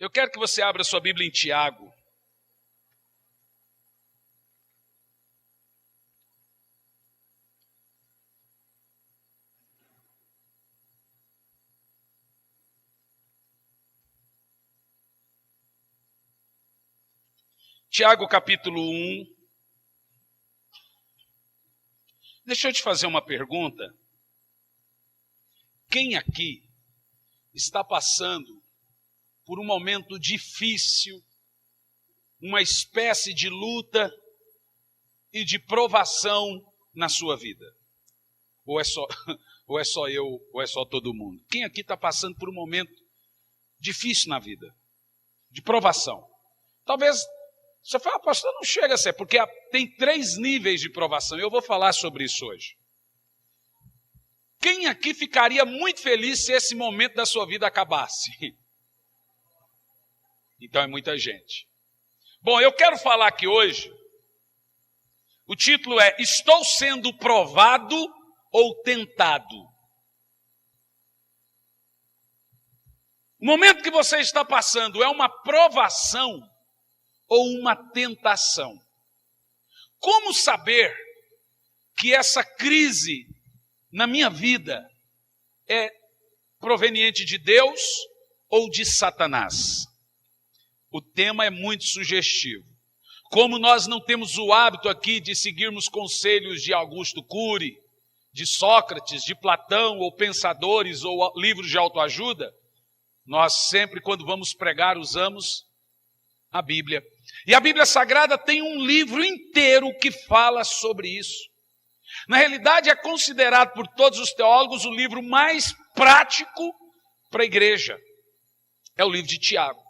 Eu quero que você abra sua Bíblia em Tiago. Tiago capítulo 1. Deixa eu te fazer uma pergunta. Quem aqui está passando por um momento difícil, uma espécie de luta e de provação na sua vida? Ou é só eu, ou é só todo mundo? Quem aqui está passando por um momento difícil na vida, de provação? Talvez você fale, pastor, não chega a ser, porque tem 3 níveis de provação, e eu vou falar sobre isso hoje. Quem aqui ficaria muito feliz se esse momento da sua vida acabasse? Então é muita gente. Bom, eu quero falar aqui hoje, o título é: Estou sendo provado ou tentado? O momento que você está passando é uma provação ou uma tentação? Como saber que essa crise na minha vida é proveniente de Deus ou de Satanás? O tema é muito sugestivo. Como nós não temos o hábito aqui de seguirmos conselhos de Augusto Cury, de Sócrates, de Platão, ou pensadores, ou livros de autoajuda, nós sempre, quando vamos pregar, usamos a Bíblia. E a Bíblia Sagrada tem um livro inteiro que fala sobre isso. Na realidade, é considerado por todos os teólogos o livro mais prático para a igreja. É o livro de Tiago.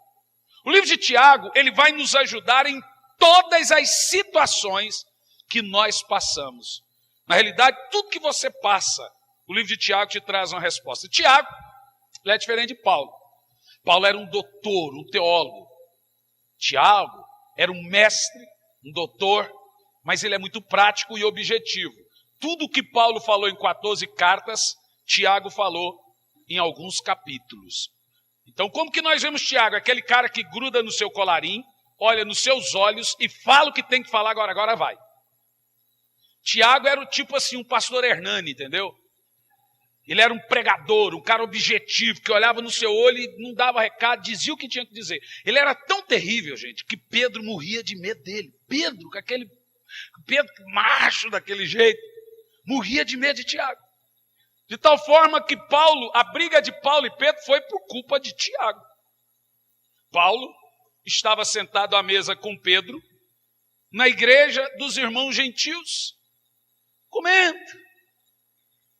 O livro de Tiago, ele vai nos ajudar em todas as situações que nós passamos. Na realidade, tudo que você passa, o livro de Tiago te traz uma resposta. Tiago, ele é diferente de Paulo. Paulo era um doutor, um teólogo. Tiago era um mestre, um doutor, mas ele é muito prático e objetivo. Tudo o que Paulo falou em 14 cartas, Tiago falou em alguns capítulos. Então, como que nós vemos Tiago? Aquele cara que gruda no seu colarinho, olha nos seus olhos e fala o que tem que falar, agora vai. Tiago era o tipo assim, um pastor Hernani, entendeu? Ele era um pregador, um cara objetivo, que olhava no seu olho e não dava recado, dizia o que tinha que dizer. Ele era tão terrível, gente, que Pedro morria de medo dele. Pedro macho daquele jeito, morria de medo de Tiago. De tal forma que a briga de Paulo e Pedro foi por culpa de Tiago. Paulo estava sentado à mesa com Pedro, na igreja dos irmãos gentios, comendo.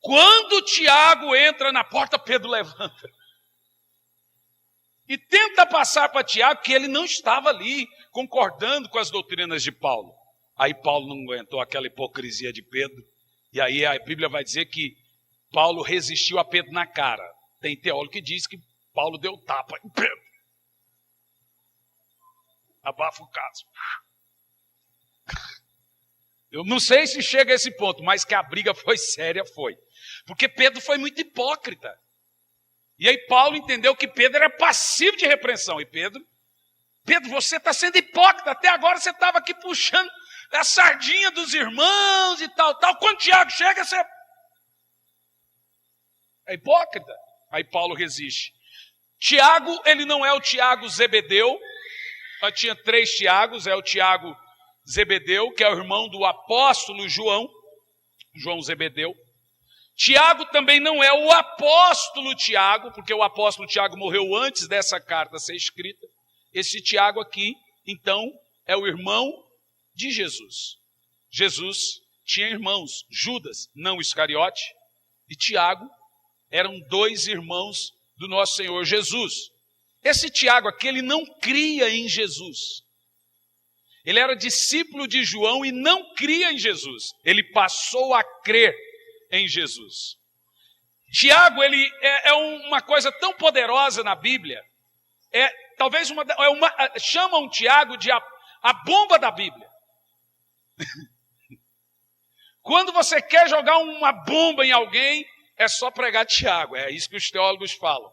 Quando Tiago entra na porta, Pedro levanta. E tenta passar para Tiago que ele não estava ali, concordando com as doutrinas de Paulo. Aí Paulo não aguentou aquela hipocrisia de Pedro. E aí a Bíblia vai dizer que Paulo resistiu a Pedro na cara. Tem teólogo que diz que Paulo deu tapa em Pedro. Abafa o caso. Eu não sei se chega a esse ponto, mas que a briga foi séria, foi. Porque Pedro foi muito hipócrita. E aí Paulo entendeu que Pedro era passivo de repreensão. E Pedro, você está sendo hipócrita. Até agora você estava aqui puxando a sardinha dos irmãos e tal. Quando Tiago chega, você é hipócrita. Aí Paulo resiste. Tiago, ele não é o Tiago Zebedeu. Tinha 3 Tiagos, é o Tiago Zebedeu, que é o irmão do apóstolo João Zebedeu. Tiago também não é o apóstolo Tiago, porque o apóstolo Tiago morreu antes dessa carta ser escrita. Esse Tiago aqui, então, é o irmão de Jesus. Jesus tinha irmãos, Judas, não Iscariote, e Tiago, eram 2 irmãos do nosso Senhor Jesus. Esse Tiago aqui, ele não cria em Jesus. Ele era discípulo de João e não cria em Jesus. Ele passou a crer em Jesus. Tiago, ele é uma coisa tão poderosa na Bíblia. Chamam Tiago de a bomba da Bíblia. Quando você quer jogar uma bomba em alguém, é só pregar Tiago. É isso que os teólogos falam.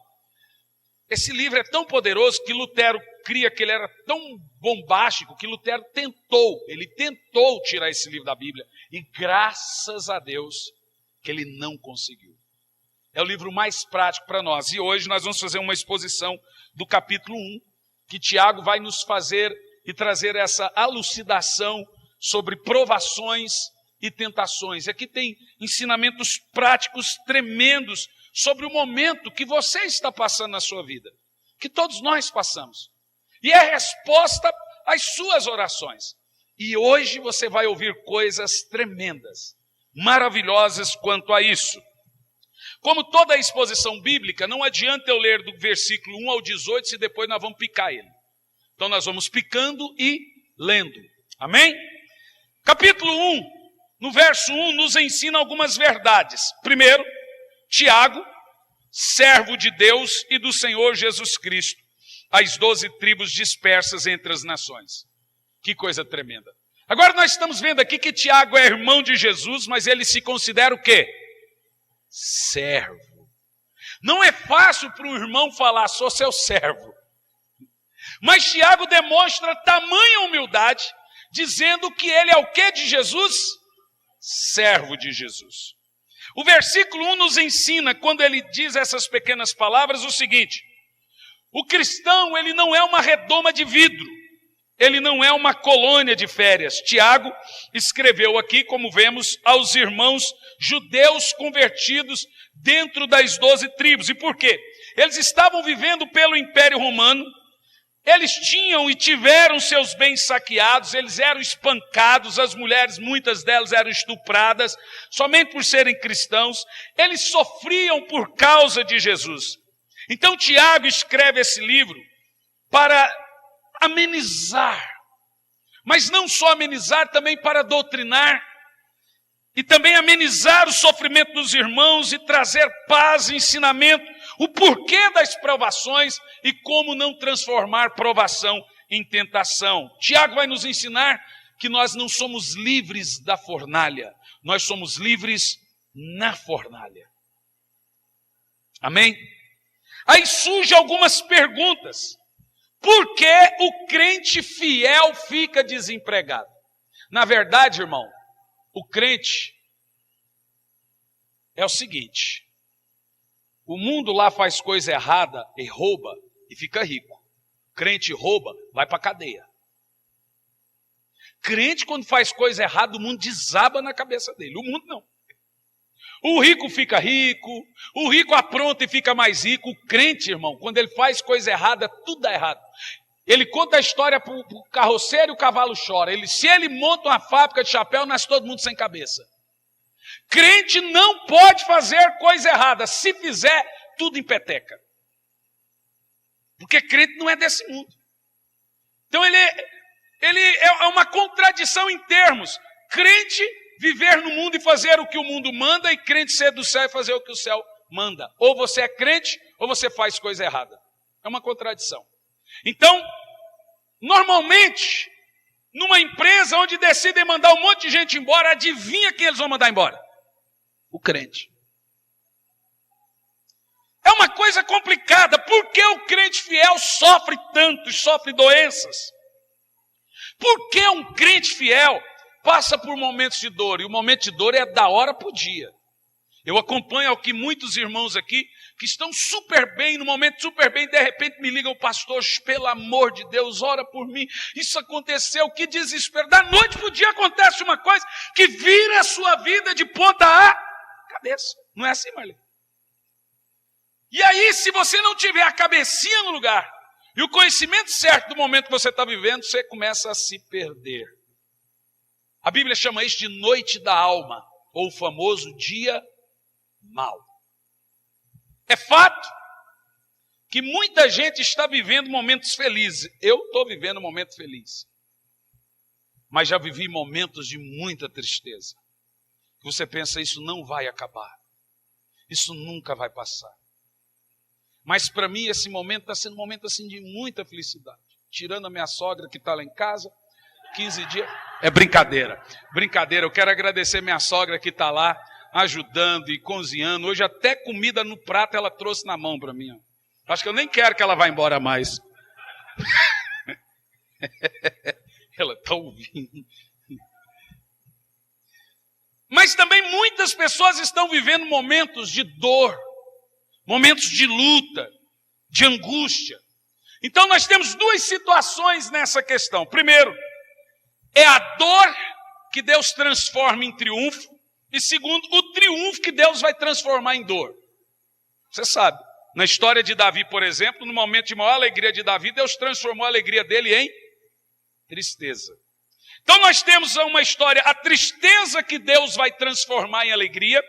Esse livro é tão poderoso que Lutero cria que ele era tão bombástico que Lutero tentou tirar esse livro da Bíblia. E graças a Deus que ele não conseguiu. É o livro mais prático para nós. E hoje nós vamos fazer uma exposição do capítulo 1, que Tiago vai nos fazer e trazer essa elucidação sobre provações e tentações. Aqui tem ensinamentos práticos tremendos sobre o momento que você está passando na sua vida, que todos nós passamos. E é resposta às suas orações. E hoje você vai ouvir coisas tremendas, maravilhosas quanto a isso. Como toda a exposição bíblica, não adianta eu ler do versículo 1 ao 18, se depois nós vamos picar ele. Então nós vamos picando e lendo. Amém? Capítulo 1, no verso 1, nos ensina algumas verdades. Primeiro, Tiago, servo de Deus e do Senhor Jesus Cristo, as 12 tribos dispersas entre as nações. Que coisa tremenda. Agora nós estamos vendo aqui que Tiago é irmão de Jesus, mas ele se considera o quê? Servo. Não é fácil para um irmão falar, sou seu servo. Mas Tiago demonstra tamanha humildade, dizendo que ele é o quê de Jesus? Servo de Jesus. O versículo 1 nos ensina, quando ele diz essas pequenas palavras, o seguinte: o cristão, ele não é uma redoma de vidro, ele não é uma colônia de férias. Tiago escreveu aqui, como vemos, aos irmãos judeus convertidos dentro das 12 tribos. E por quê? Eles estavam vivendo pelo Império Romano, eles tinham e tiveram seus bens saqueados, eles eram espancados, as mulheres, muitas delas eram estupradas, somente por serem cristãos, eles sofriam por causa de Jesus. Então Tiago escreve esse livro para amenizar, mas não só amenizar, também para doutrinar, e também amenizar o sofrimento dos irmãos e trazer paz e ensinamento, o porquê das provações e como não transformar provação em tentação. Tiago vai nos ensinar que nós não somos livres da fornalha, nós somos livres na fornalha. Amém? Aí surgem algumas perguntas. Por que o crente fiel fica desempregado? Na verdade, irmão, o crente é o seguinte: o mundo lá faz coisa errada e rouba e fica rico. Crente rouba, vai para a cadeia. Crente, quando faz coisa errada, o mundo desaba na cabeça dele. O mundo não. O rico fica rico, o rico apronta e fica mais rico. O crente, irmão, quando ele faz coisa errada, tudo dá errado. Ele conta a história para o carroceiro e o cavalo chora. Se ele monta uma fábrica de chapéu, nasce todo mundo sem cabeça. Crente não pode fazer coisa errada. Se fizer, tudo empeteca. Porque crente não é desse mundo. Então ele é uma contradição em termos. Crente viver no mundo e fazer o que o mundo manda, e crente ser do céu e fazer o que o céu manda. Ou você é crente, ou você faz coisa errada. É uma contradição. Então, normalmente, numa empresa onde decidem mandar um monte de gente embora, adivinha quem eles vão mandar embora? O crente. É uma coisa complicada. Por que o crente fiel sofre tanto e sofre doenças? Por que um crente fiel passa por momentos de dor? E o momento de dor é da hora para o dia. Eu acompanho aqui muitos irmãos aqui que estão super bem, no momento super bem, de repente me ligam: pastor, pelo amor de Deus, ora por mim, isso aconteceu, que desespero. Da noite para o dia acontece uma coisa que vira a sua vida de ponta a cabeça. Não é assim, Marlene? E aí, se você não tiver a cabecinha no lugar e o conhecimento certo do momento que você está vivendo, você começa a se perder. A Bíblia chama isso de noite da alma, ou o famoso dia mau. É fato que muita gente está vivendo momentos felizes. Eu estou vivendo um momento feliz. Mas já vivi momentos de muita tristeza. Você pensa, isso não vai acabar. Isso nunca vai passar. Mas para mim esse momento está sendo um momento assim de muita felicidade. Tirando a minha sogra que está lá em casa, 15 dias. É brincadeira. Brincadeira, eu quero agradecer minha sogra que está lá, ajudando e cozinhando. Hoje até comida no prato ela trouxe na mão para mim. Acho que eu nem quero que ela vá embora mais. Ela está ouvindo. Mas também muitas pessoas estão vivendo momentos de dor, momentos de luta, de angústia. Então nós temos duas situações nessa questão. Primeiro, é a dor que Deus transforma em triunfo. E segundo, o triunfo que Deus vai transformar em dor. Você sabe, na história de Davi, por exemplo, no momento de maior alegria de Davi, Deus transformou a alegria dele em tristeza. Então nós temos uma história, a tristeza que Deus vai transformar em alegria,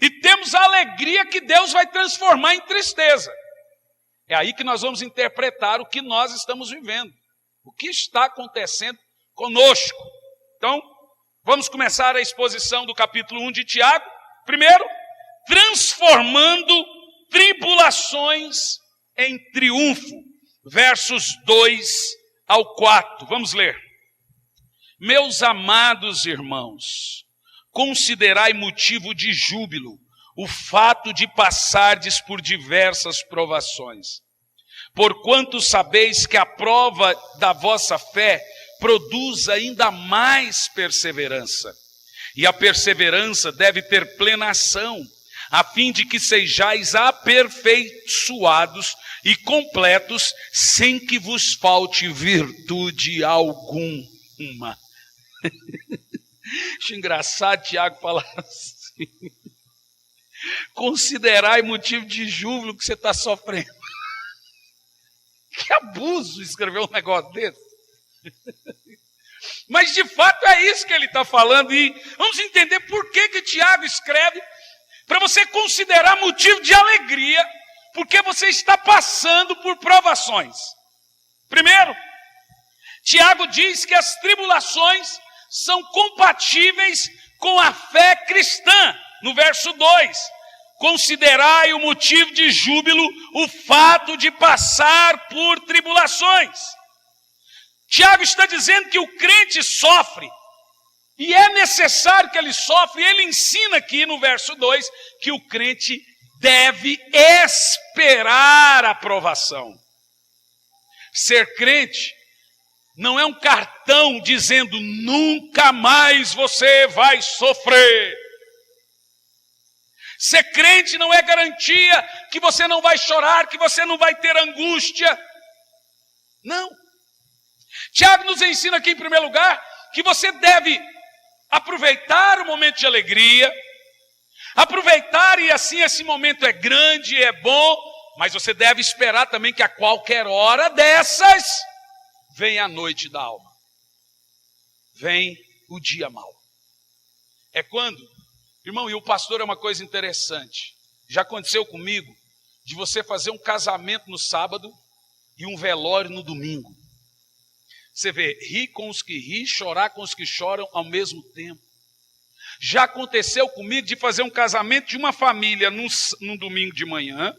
e temos a alegria que Deus vai transformar em tristeza. É aí que nós vamos interpretar o que nós estamos vivendo, o que está acontecendo conosco. Então, vamos começar a exposição do capítulo 1 de Tiago. Primeiro, transformando tribulações em triunfo. Versos 2 ao 4. Vamos ler. Meus amados irmãos, considerai motivo de júbilo o fato de passardes por diversas provações, porquanto sabeis que a prova da vossa fé produz ainda mais perseverança. E a perseverança deve ter plena ação, a fim de que sejais aperfeiçoados e completos, sem que vos falte virtude alguma. Acho engraçado Tiago falar assim. Considerai motivo de júbilo que você está sofrendo. Que abuso escrever um negócio desse. Mas de fato é isso que ele está falando. E vamos entender por que Tiago escreve. Para você considerar motivo de alegria, porque você está passando por provações. Primeiro, Tiago diz que as tribulações são compatíveis com a fé cristã. No verso 2, considerai o motivo de júbilo o fato de passar por tribulações. Tiago está dizendo que o crente sofre, e é necessário que ele sofra, e ele ensina aqui no verso 2 que o crente deve esperar a provação. Ser crente não é um cartão dizendo nunca mais você vai sofrer. Ser crente não é garantia que você não vai chorar, que você não vai ter angústia. Não. Tiago nos ensina aqui em primeiro lugar que você deve aproveitar o momento de alegria, aproveitar e assim esse momento é grande, é bom, mas você deve esperar também que a qualquer hora dessas vem a noite da alma, vem o dia mau. É quando, irmão, e o pastor é uma coisa interessante, já aconteceu comigo, de você fazer um casamento no sábado e um velório no domingo. Você vê, rir com os que ri, chorar com os que choram ao mesmo tempo. Já aconteceu comigo de fazer um casamento de uma família num domingo de manhã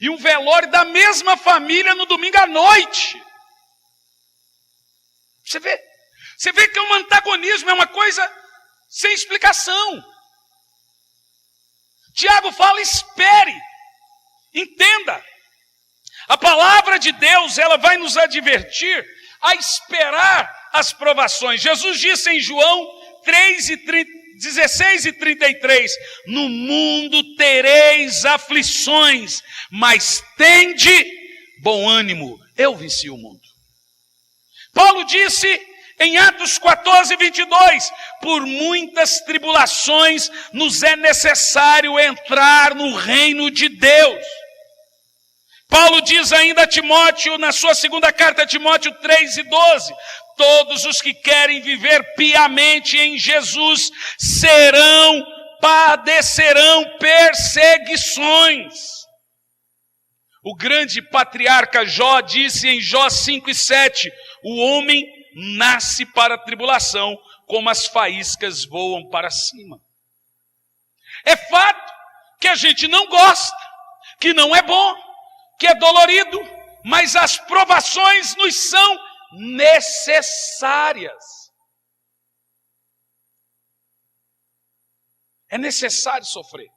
e um velório da mesma família no domingo à noite. Você vê que é um antagonismo, é uma coisa sem explicação. Tiago fala, espere, entenda. A palavra de Deus, ela vai nos advertir a esperar as provações. Jesus disse em João 16 e 33, no mundo tereis aflições, mas tende bom ânimo, eu venci o mundo. Paulo disse em Atos 14, 22, por muitas tribulações nos é necessário entrar no reino de Deus. Paulo diz ainda a Timóteo, na sua segunda carta a Timóteo 3 e 12, todos os que querem viver piamente em Jesus padecerão perseguições. O grande patriarca Jó disse em Jó 5 e 7, o homem nasce para a tribulação, como as faíscas voam para cima. É fato que a gente não gosta, que não é bom, que é dolorido, mas as provações nos são necessárias. É necessário sofrer.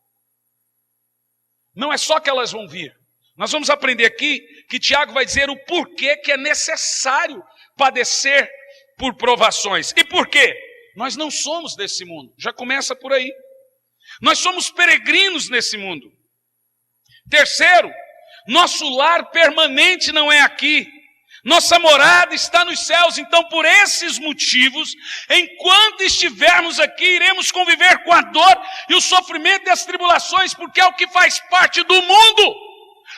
Não é só que elas vão vir, Nós vamos aprender aqui que Tiago vai dizer o porquê que é necessário padecer por provações. E por quê? Nós não somos desse mundo. Já começa por aí. Nós somos peregrinos nesse mundo. Terceiro, nosso lar permanente não é aqui. Nossa morada está nos céus. Então, por esses motivos, enquanto estivermos aqui, iremos conviver com a dor e o sofrimento e as tribulações, porque é o que faz parte do mundo.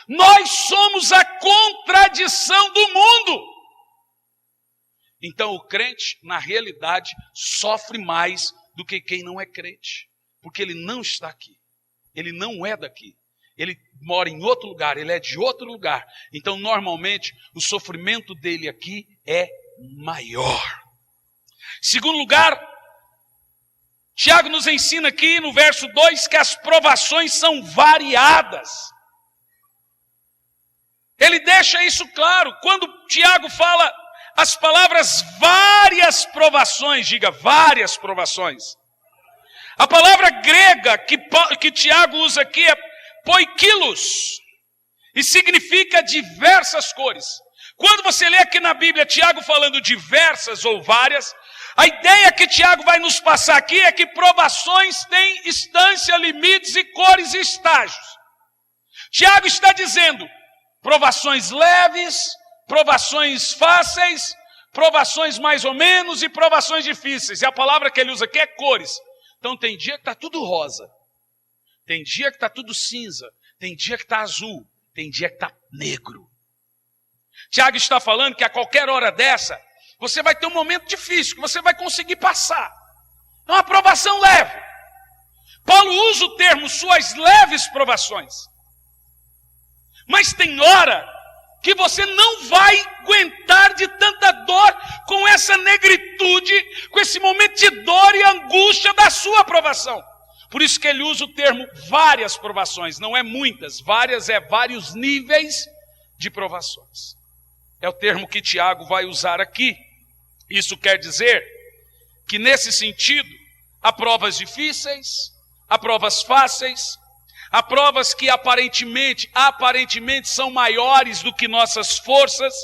Nós somos a contradição do mundo. Então, o crente, na realidade, sofre mais do que quem não é crente. Porque ele não está aqui. Ele não é daqui. Ele mora em outro lugar, ele é de outro lugar. Então, normalmente, o sofrimento dele aqui é maior. Segundo lugar, Tiago nos ensina aqui no verso 2 que as provações são variadas. Ele deixa isso claro. Quando Tiago fala as palavras várias provações, diga várias provações. A palavra grega que Tiago usa aqui é poikilos, e significa diversas cores. Quando você lê aqui na Bíblia Tiago falando diversas ou várias, a ideia que Tiago vai nos passar aqui é que provações têm instância, limites e cores e estágios. Tiago está dizendo provações leves, provações fáceis, provações mais ou menos e provações difíceis. E a palavra que ele usa aqui é cores. Então tem dia que está tudo rosa. Tem dia que está tudo cinza, tem dia que está azul, tem dia que está negro. Tiago está falando que a qualquer hora dessa, você vai ter um momento difícil, que você vai conseguir passar. É uma provação leve. Paulo usa o termo suas leves provações. Mas tem hora que você não vai aguentar de tanta dor, com essa negritude, com esse momento de dor e angústia da sua provação. Por isso que ele usa o termo várias provações, não é muitas, várias é vários níveis de provações. É o termo que Tiago vai usar aqui. Isso quer dizer que nesse sentido, há provas difíceis, há provas fáceis, há provas que aparentemente são maiores do que nossas forças,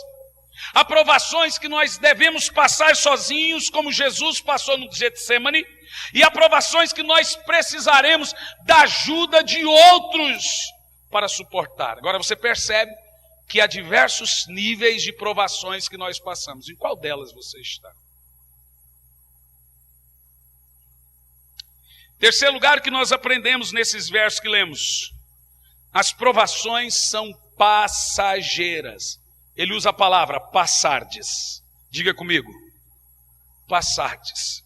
há provações que nós devemos passar sozinhos, como Jesus passou no Getsemane, e há provações que nós precisaremos da ajuda de outros para suportar. Agora você percebe que há diversos níveis de provações que nós passamos. Em qual delas você está? Terceiro lugar que nós aprendemos nesses versos que lemos. As provações são passageiras. Ele usa a palavra passardes. Diga comigo. Passardes.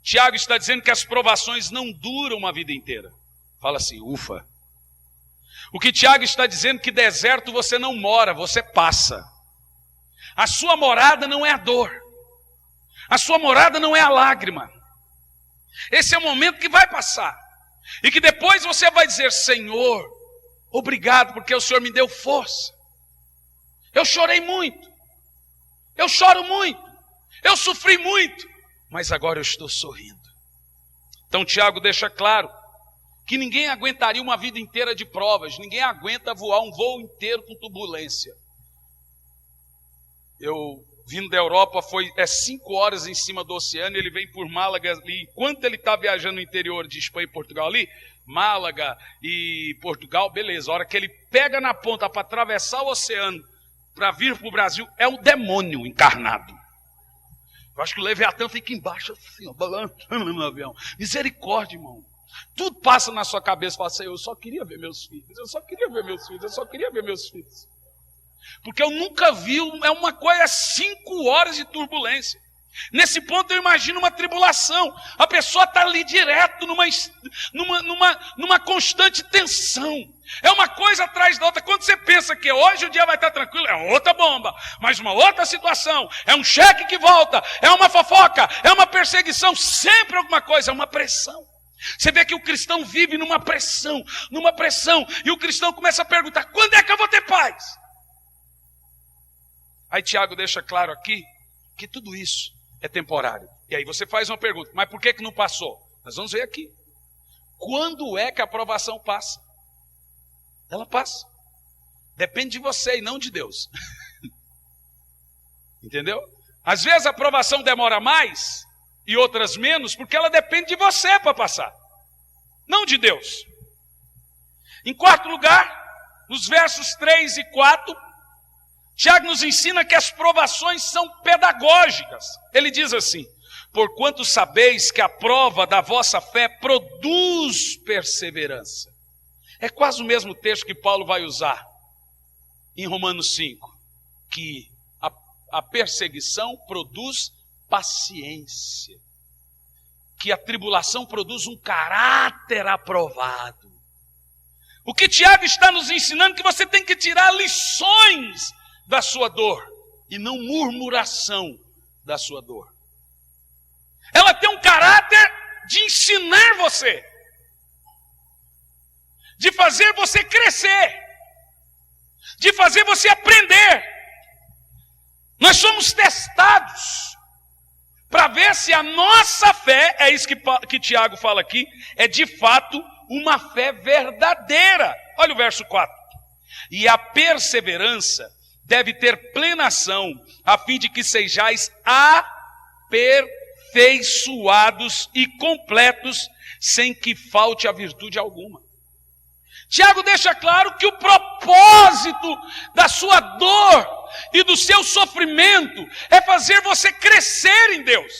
Tiago está dizendo que as provações não duram uma vida inteira. Fala assim, ufa. O que Tiago está dizendo é que deserto você não mora, você passa. A sua morada não é a dor. A sua morada não é a lágrima. Esse é o momento que vai passar. E que depois você vai dizer, Senhor, obrigado porque o Senhor me deu força. Eu chorei muito. Eu choro muito. Eu sofri muito. Mas agora eu estou sorrindo. Então Tiago deixa claro que ninguém aguentaria uma vida inteira de provas. Ninguém aguenta voar um voo inteiro com turbulência. Eu vindo da Europa, foi 5 horas em cima do oceano, ele vem por Málaga ali. Enquanto ele está viajando no interior de Espanha e Portugal ali, Málaga e Portugal, beleza. A hora que ele pega na ponta para atravessar o oceano, para vir para o Brasil, é o demônio encarnado. Eu acho que o Leviatã fica embaixo assim, ó, balançando no avião. Misericórdia, irmão. Tudo passa na sua cabeça, fala assim, eu só queria ver meus filhos, eu só queria ver meus filhos, eu só queria ver meus filhos. Porque eu nunca vi, é uma coisa, 5 horas de turbulência. Nesse ponto eu imagino uma tribulação. A pessoa está ali direto numa constante tensão. É uma coisa atrás da outra. Quando você pensa que hoje o dia vai estar tranquilo, é outra bomba, mas uma outra situação. É um cheque que volta, é uma fofoca, é uma perseguição, sempre alguma coisa, é uma pressão. Você vê que o cristão vive numa pressão, e o cristão começa a perguntar, quando é que eu vou ter paz? Aí Tiago deixa claro aqui que tudo isso é temporário. E aí você faz uma pergunta, mas por que não passou? Nós vamos ver aqui. Quando é que a provação passa? Ela passa. Depende de você e não de Deus. Entendeu? Às vezes a aprovação demora mais e outras menos, porque ela depende de você para passar, não de Deus. Em quarto lugar, nos versos 3 e 4, Tiago nos ensina que as provações são pedagógicas. Ele diz assim: porquanto sabeis que a prova da vossa fé produz perseverança. É quase o mesmo texto que Paulo vai usar em Romanos 5, que a perseguição produz paciência, que a tribulação produz um caráter aprovado. O que Tiago está nos ensinando é que você tem que tirar lições da sua dor e não murmuração da sua dor. Ela tem um caráter de ensinar você, de fazer você crescer, de fazer você aprender. Nós somos testados para ver se a nossa fé, é isso que Tiago fala aqui, é de fato uma fé verdadeira. Olha o verso 4. E a perseverança deve ter plena ação, a fim de que sejais aperfeiçoados e completos, sem que falte a virtude alguma. Tiago deixa claro que o propósito da sua dor e do seu sofrimento é fazer você crescer em Deus.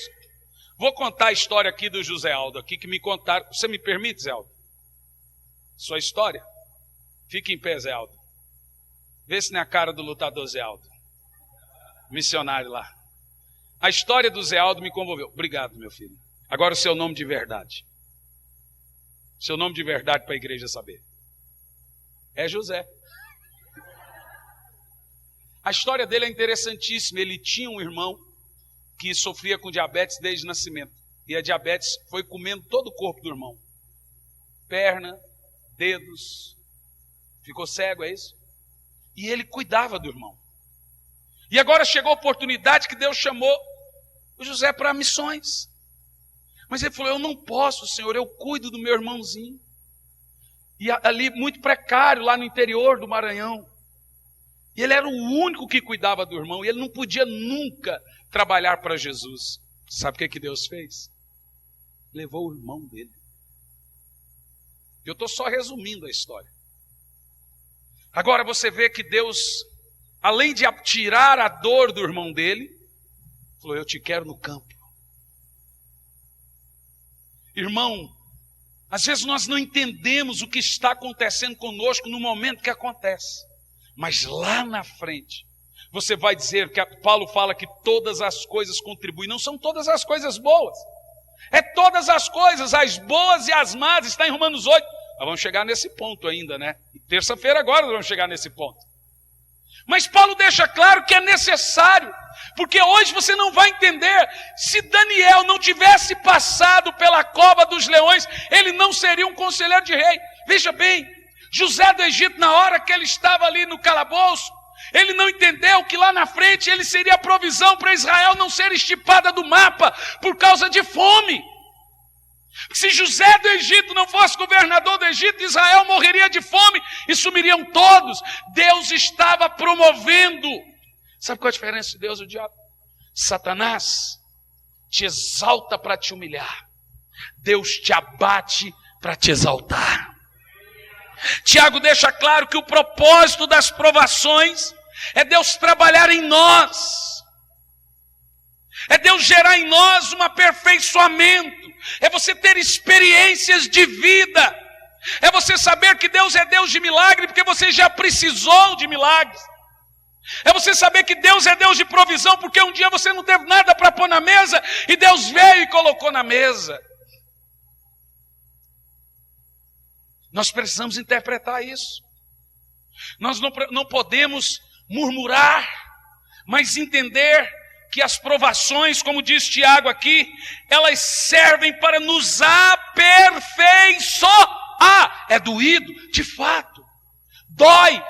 Vou contar a história aqui do José Aldo, aqui que me contaram. Você me permite, Zé Aldo? Sua história? Fique em pé, Zé Aldo. Vê se não é a cara do lutador Zé Aldo, missionário lá. A história do Zé Aldo me comoveu. Obrigado, meu filho. Agora o seu nome de verdade. Seu nome de verdade para a igreja saber. É José. A história dele é interessantíssima. Ele tinha um irmão que sofria com diabetes desde o nascimento. E a diabetes foi comendo todo o corpo do irmão. Perna, dedos. Ficou cego, é isso? E ele cuidava do irmão. E agora chegou a oportunidade que Deus chamou o José para missões. Mas ele falou: eu não posso, Senhor, eu cuido do meu irmãozinho. E ali, muito precário, lá no interior do Maranhão. E ele era o único que cuidava do irmão. E ele não podia nunca trabalhar para Jesus. Sabe o que Deus fez? Levou o irmão dele. Eu estou só resumindo a história. Agora você vê que Deus, além de tirar a dor do irmão dele, falou: eu te quero no campo. Irmão, às vezes nós não entendemos o que está acontecendo conosco no momento que acontece. Mas lá na frente, você vai dizer que Paulo fala que todas as coisas contribuem. Não são todas as coisas boas. É todas as coisas, as boas e as más. Está em Romanos 8. Nós vamos chegar nesse ponto ainda, né? Terça-feira agora nós vamos chegar nesse ponto. Mas Paulo deixa claro que é necessário. Porque hoje você não vai entender. Se Daniel não tivesse passado pela cova dos leões, ele não seria um conselheiro de rei. Veja bem, José do Egito, na hora que ele estava ali no calabouço, ele não entendeu que lá na frente ele seria a provisão para Israel não ser estipada do mapa por causa de fome. Se José do Egito não fosse governador do Egito, Israel morreria de fome e sumiriam todos. Deus estava promovendo. Sabe qual é a diferença de Deus e o diabo? Satanás te exalta para te humilhar. Deus te abate para te exaltar. Tiago deixa claro que o propósito das provações é Deus trabalhar em nós. É Deus gerar em nós um aperfeiçoamento. É você ter experiências de vida. É você saber que Deus é Deus de milagre, porque você já precisou de milagres. É você saber que Deus é Deus de provisão, porque um dia você não teve nada para pôr na mesa, e Deus veio e colocou na mesa. Nós precisamos interpretar isso. Nós não podemos murmurar, mas entender que as provações, como diz Tiago aqui, elas servem para nos aperfeiçoar. É doído, de fato. Dói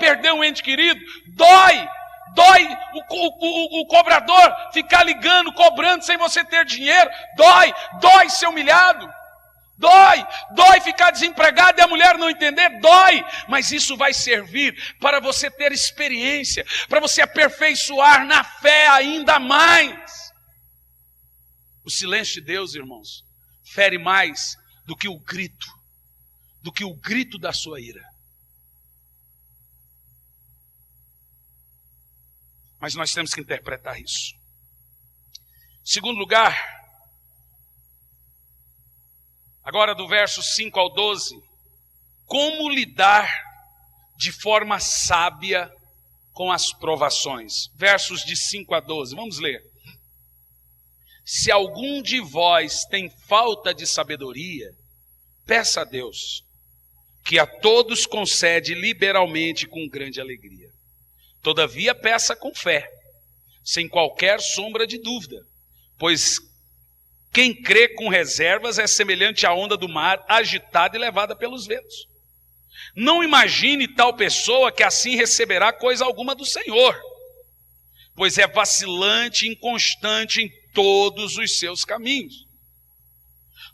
perder um ente querido. Dói o cobrador ficar ligando, cobrando sem você ter dinheiro. Dói ser humilhado. Dói ficar desempregado e a mulher não entender, dói. Mas isso vai servir para você ter experiência, para você aperfeiçoar na fé ainda mais. O silêncio de Deus, irmãos, fere mais do que o grito da sua ira. Mas nós temos que interpretar isso. Segundo lugar, agora do verso 5 ao 12, como lidar de forma sábia com as provações. Versos de 5 a 12, vamos ler. Se algum de vós tem falta de sabedoria, peça a Deus, que a todos concede liberalmente com grande alegria. Todavia peça com fé, sem qualquer sombra de dúvida, pois quem crê com reservas é semelhante à onda do mar, agitada e levada pelos ventos. Não imagine tal pessoa que assim receberá coisa alguma do Senhor, pois é vacilante e inconstante em todos os seus caminhos.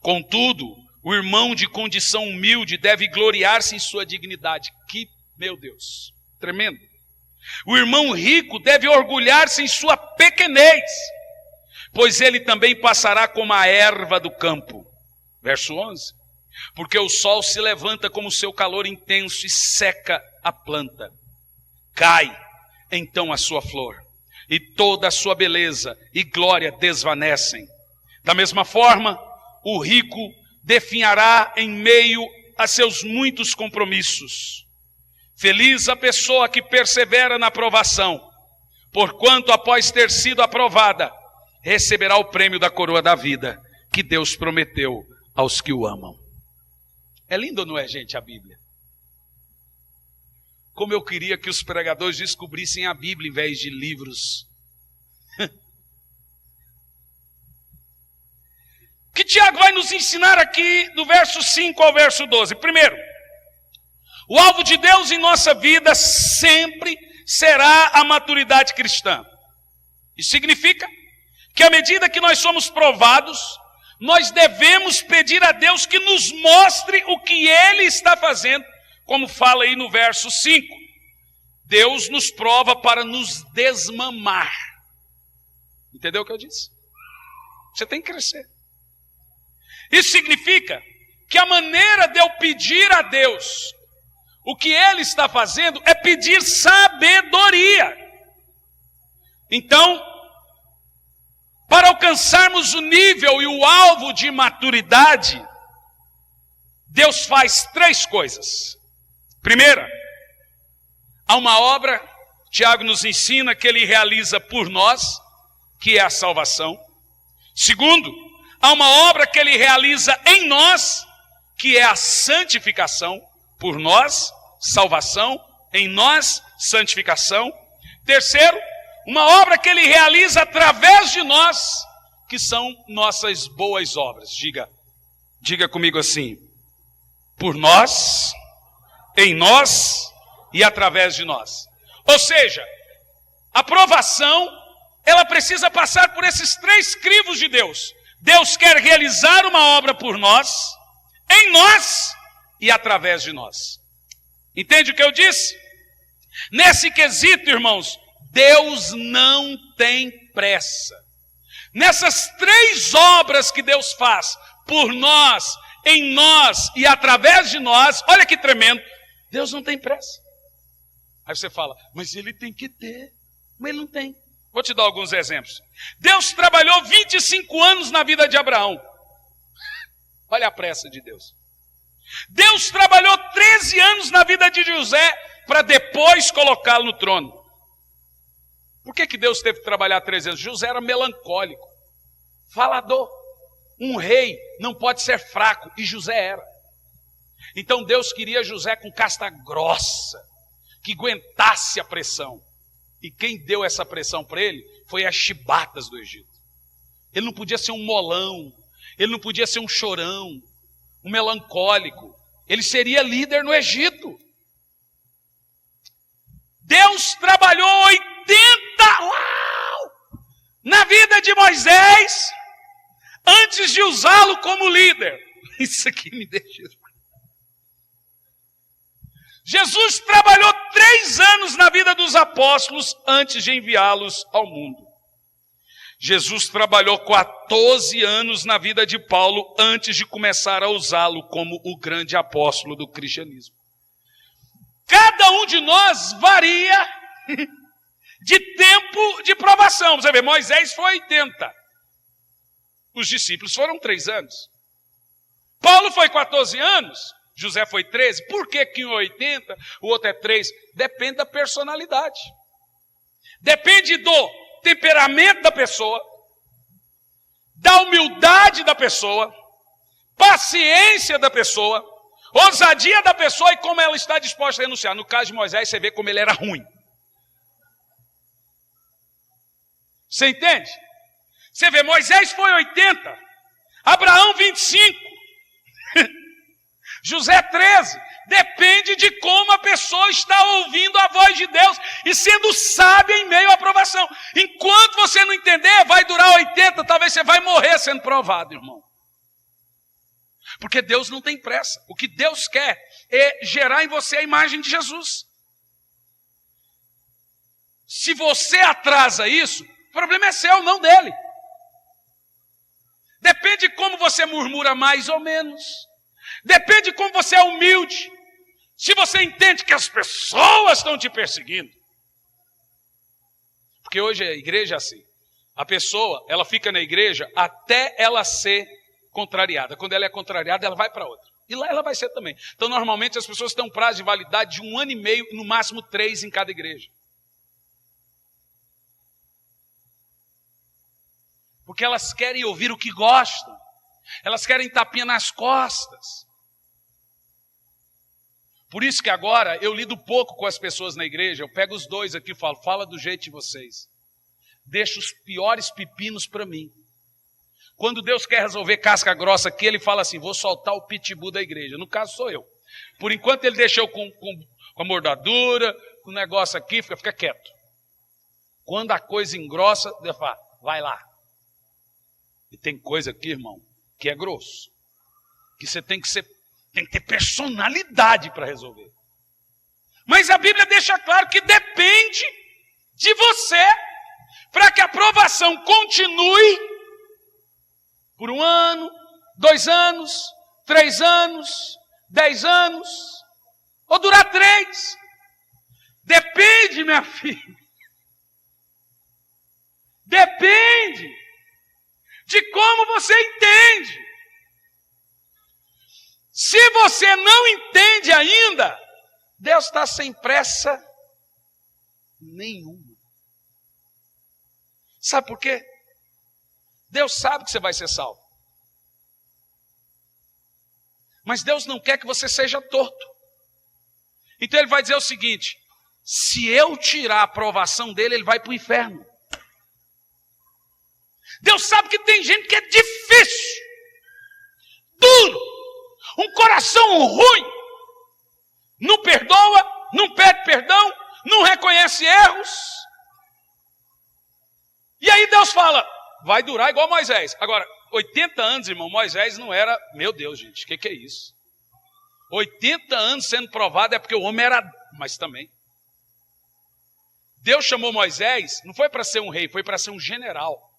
Contudo, o irmão de condição humilde deve gloriar-se em sua dignidade. Que, meu Deus, tremendo. O irmão rico deve orgulhar-se em sua pequenez, pois ele também passará como a erva do campo. Verso 11. Porque o sol se levanta como seu calor intenso e seca a planta. Cai então a sua flor, e toda a sua beleza e glória desvanecem. Da mesma forma, o rico definhará em meio a seus muitos compromissos. Feliz a pessoa que persevera na provação, porquanto após ter sido aprovada, receberá o prêmio da coroa da vida, que Deus prometeu aos que o amam. É lindo, não é, gente, a Bíblia? Como eu queria que os pregadores descobrissem a Bíblia em vez de livros. O que Tiago vai nos ensinar aqui do verso 5 ao verso 12? Primeiro, o alvo de Deus em nossa vida sempre será a maturidade cristã. Isso significa que à medida que nós somos provados, nós devemos pedir a Deus que nos mostre o que Ele está fazendo, como fala aí no verso 5. Deus nos prova para nos desmamar. Entendeu o que eu disse? Você tem que crescer. Isso significa que a maneira de eu pedir a Deus o que Ele está fazendo é pedir sabedoria. Então, para alcançarmos o nível e o alvo de maturidade, Deus faz 3 coisas. Primeira, há uma obra, Tiago nos ensina, que Ele realiza por nós, que é a salvação. Segundo, há uma obra que Ele realiza em nós, que é a santificação. Por nós, salvação, em nós, santificação. Terceiro, uma obra que Ele realiza através de nós, que são nossas boas obras. Diga comigo assim: por nós, em nós e através de nós. Ou seja, a aprovação, ela precisa passar por esses 3 crivos de Deus. Deus quer realizar uma obra por nós, em nós e através de nós. Entende o que eu disse? Nesse quesito, irmãos, Deus não tem pressa. Nessas 3 obras que Deus faz por nós, em nós e através de nós, olha que tremendo, Deus não tem pressa. Aí você fala, mas Ele tem que ter. Mas Ele não tem. Vou te dar alguns exemplos. Deus trabalhou 25 anos na vida de Abraão. Olha a pressa de Deus. Deus trabalhou 13 anos na vida de José para depois colocá-lo no trono. Por que Deus teve que trabalhar 13 anos? José era melancólico, falador. Um rei não pode ser fraco, e José era. Então Deus queria José com casta grossa, que aguentasse a pressão. E quem deu essa pressão para ele foi as chibatas do Egito. Ele não podia ser um molão, ele não podia ser um chorão, um melancólico. Ele seria líder no Egito. Deus trabalhou 80 na vida de Moisés antes de usá-lo como líder. Isso aqui me deixa... Jesus trabalhou 3 anos na vida dos apóstolos antes de enviá-los ao mundo. Jesus trabalhou 14 anos na vida de Paulo antes de começar a usá-lo como o grande apóstolo do cristianismo. Cada um de nós varia de tempo de provação. Você vê, Moisés foi 80. Os discípulos foram 3 anos. Paulo foi 14 anos. José foi 13. Por que que um é 80, o outro é 3? Depende da personalidade. Depende do temperamento da pessoa, da humildade da pessoa, paciência da pessoa, ousadia da pessoa e como ela está disposta a renunciar. No caso de Moisés, você vê como ele era ruim. Você entende? Você vê, Moisés foi 80, Abraão 25, José 13. Depende de como a pessoa está ouvindo a voz de Deus e sendo sábia em meio à provação. Enquanto você não entender, vai durar 80, talvez você vai morrer sendo provado, irmão. Porque Deus não tem pressa. O que Deus quer é gerar em você a imagem de Jesus. Se você atrasa isso, o problema é seu, não dele. Depende de como você murmura mais ou menos. Depende de como você é humilde. Se você entende que as pessoas estão te perseguindo. Porque hoje a igreja é assim. A pessoa, ela fica na igreja até ela ser contrariada. Quando ela é contrariada, ela vai para outra. E lá ela vai ser também. Então, normalmente, as pessoas têm um prazo de validade de 1 ano e meio, no máximo 3 em cada igreja. Porque elas querem ouvir o que gostam. Elas querem tapinha nas costas. Por isso que agora eu lido pouco com as pessoas na igreja. Eu pego os dois aqui e falo, fala do jeito de vocês. Deixa os piores pepinos para mim. Quando Deus quer resolver casca grossa aqui, ele fala assim, vou soltar o pitbull da igreja. No caso sou eu. Por enquanto ele deixou com a mordadura, com o negócio aqui, fica quieto. Quando a coisa engrossa, Deus fala, vai lá. E tem coisa aqui, irmão, que é grosso. Que você tem que ter personalidade para resolver. Mas a Bíblia deixa claro que depende de você para que a provação continue por 1 ano, 2 anos, 3 anos, 10 anos, ou durar 3. Depende, minha filha. Depende de como você entende. Se você não entende ainda, Deus está sem pressa nenhuma. Sabe por quê? Deus sabe que você vai ser salvo. Mas Deus não quer que você seja torto. Então ele vai dizer o seguinte, se eu tirar a aprovação dele, ele vai para o inferno. Deus sabe que tem gente que é difícil, duro, um coração ruim, não perdoa, não pede perdão, não reconhece erros. E aí Deus fala, vai durar igual Moisés. Agora, 80 anos, irmão, Moisés não era, meu Deus, gente, o que é isso? 80 anos sendo provado é porque o homem era, mas também. Deus chamou Moisés, não foi para ser um rei, foi para ser um general.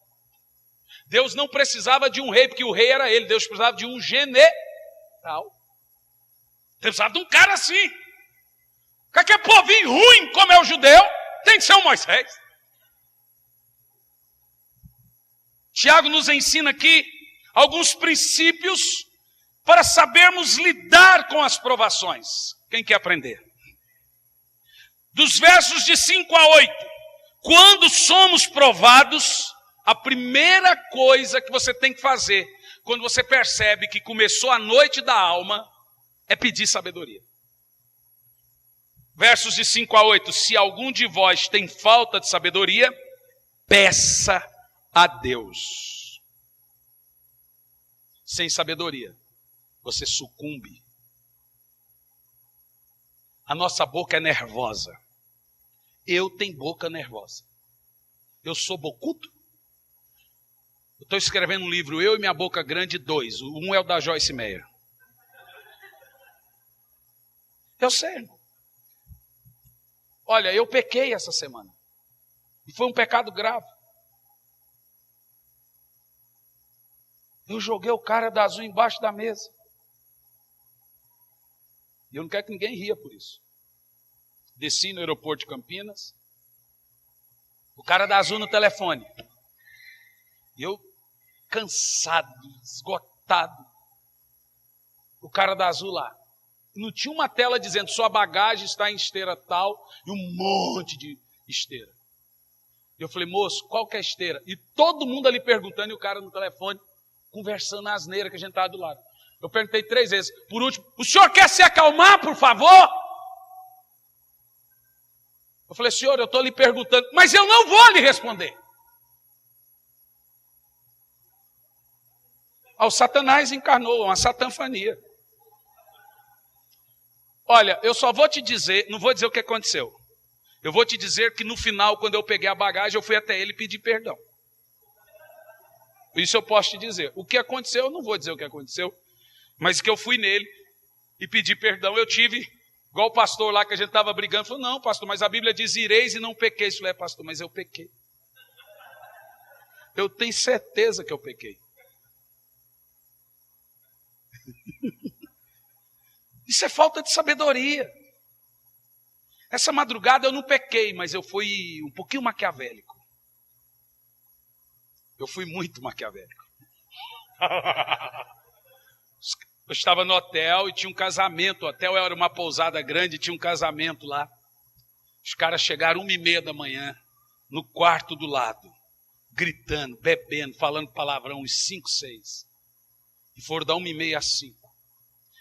Deus não precisava de um rei, porque o rei era ele. Deus precisava de um general. Deus precisava de um cara assim. Qualquer povinho ruim, como é o judeu, tem que ser um Moisés. Tiago nos ensina aqui alguns princípios para sabermos lidar com as provações. Quem quer aprender? Dos versos de 5 a 8. Quando somos provados, a primeira coisa que você tem que fazer, quando você percebe que começou a noite da alma, é pedir sabedoria. Versos de 5 a 8. Se algum de vós tem falta de sabedoria, peça a Deus. Sem sabedoria, você sucumbe. A nossa boca é nervosa. Eu tenho boca nervosa. Eu sou bocudo. Eu estou escrevendo um livro, Eu e Minha Boca Grande 2. Um é o da Joyce Meyer. Eu sei, irmão. Olha, eu pequei essa semana. E foi um pecado grave. Eu joguei o cara da Azul embaixo da mesa. E eu não quero que ninguém ria por isso. Desci no aeroporto de Campinas. O cara da Azul no telefone. E eu, cansado, esgotado. O cara da Azul lá. Não tinha uma tela dizendo, sua bagagem está em esteira tal, e um monte de esteira. Eu falei, moço, qual que é a esteira? E todo mundo ali perguntando, e o cara no telefone, conversando na asneira que a gente estava do lado. Eu perguntei 3 vezes. Por último, o senhor quer se acalmar, por favor? Eu falei, senhor, eu estou lhe perguntando, mas eu não vou lhe responder. O Satanás encarnou, uma satanfania. Olha, eu só vou te dizer, não vou dizer o que aconteceu. Eu vou te dizer que no final, quando eu peguei a bagagem, eu fui até ele pedir perdão. Isso eu posso te dizer. O que aconteceu, eu não vou dizer o que aconteceu, mas que eu fui nele e pedi perdão. Eu tive, igual o pastor lá que a gente estava brigando, falou, não, pastor, mas a Bíblia diz, ireis e não pequeis. Eu falei, pastor, mas eu pequei. Eu tenho certeza que eu pequei. Isso é falta de sabedoria. Essa madrugada eu não pequei, mas eu fui um pouquinho maquiavélico. Eu fui muito maquiavélico. Eu estava no hotel e tinha um casamento. O hotel era uma pousada grande, tinha um casamento lá. Os caras chegaram 1h30 da manhã, no quarto do lado, gritando, bebendo, falando palavrão, uns 5, 6. E foram da 1h30 às 5.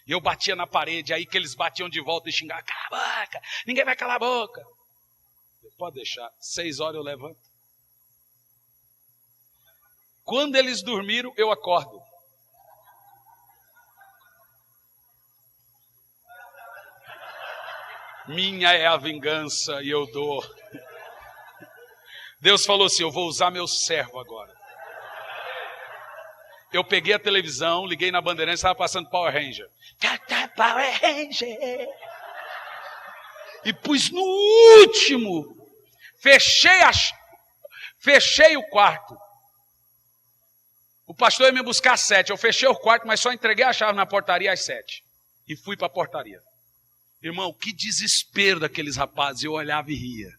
E eu batia na parede, aí que eles batiam de volta e xingavam, cala a boca, ninguém vai calar a boca. Pode deixar, 6 horas eu levanto. Quando eles dormiram, eu acordo. Minha é a vingança e eu dou. Deus falou assim, eu vou usar meu servo agora. Eu peguei a televisão, liguei na Bandeirantes, estava passando Power Ranger. Power Ranger! E pus no último. Fechei o quarto. O pastor ia me buscar às 7. Eu fechei o quarto, mas só entreguei a chave na portaria às 7. E fui para a portaria. Irmão, que desespero daqueles rapazes. Eu olhava e ria.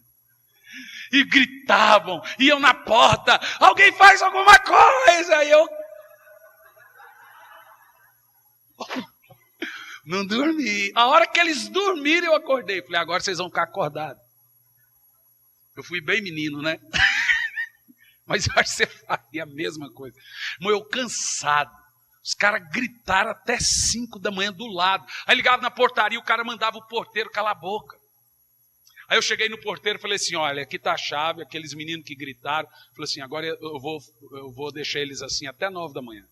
E gritavam, iam na porta. Alguém faz alguma coisa. E eu... Não dormi. A hora que eles dormiram, eu acordei. Falei, agora vocês vão ficar acordados. Eu fui bem menino, né? Mas eu acho que você faria a mesma coisa. Irmão, eu cansado. Os caras gritaram até 5 da manhã do lado. Aí ligava na portaria, o cara mandava o porteiro calar a boca. Aí eu cheguei no porteiro e falei assim, olha, aqui está a chave, aqueles meninos que gritaram. Falei assim, agora eu vou deixar eles assim até 9 da manhã.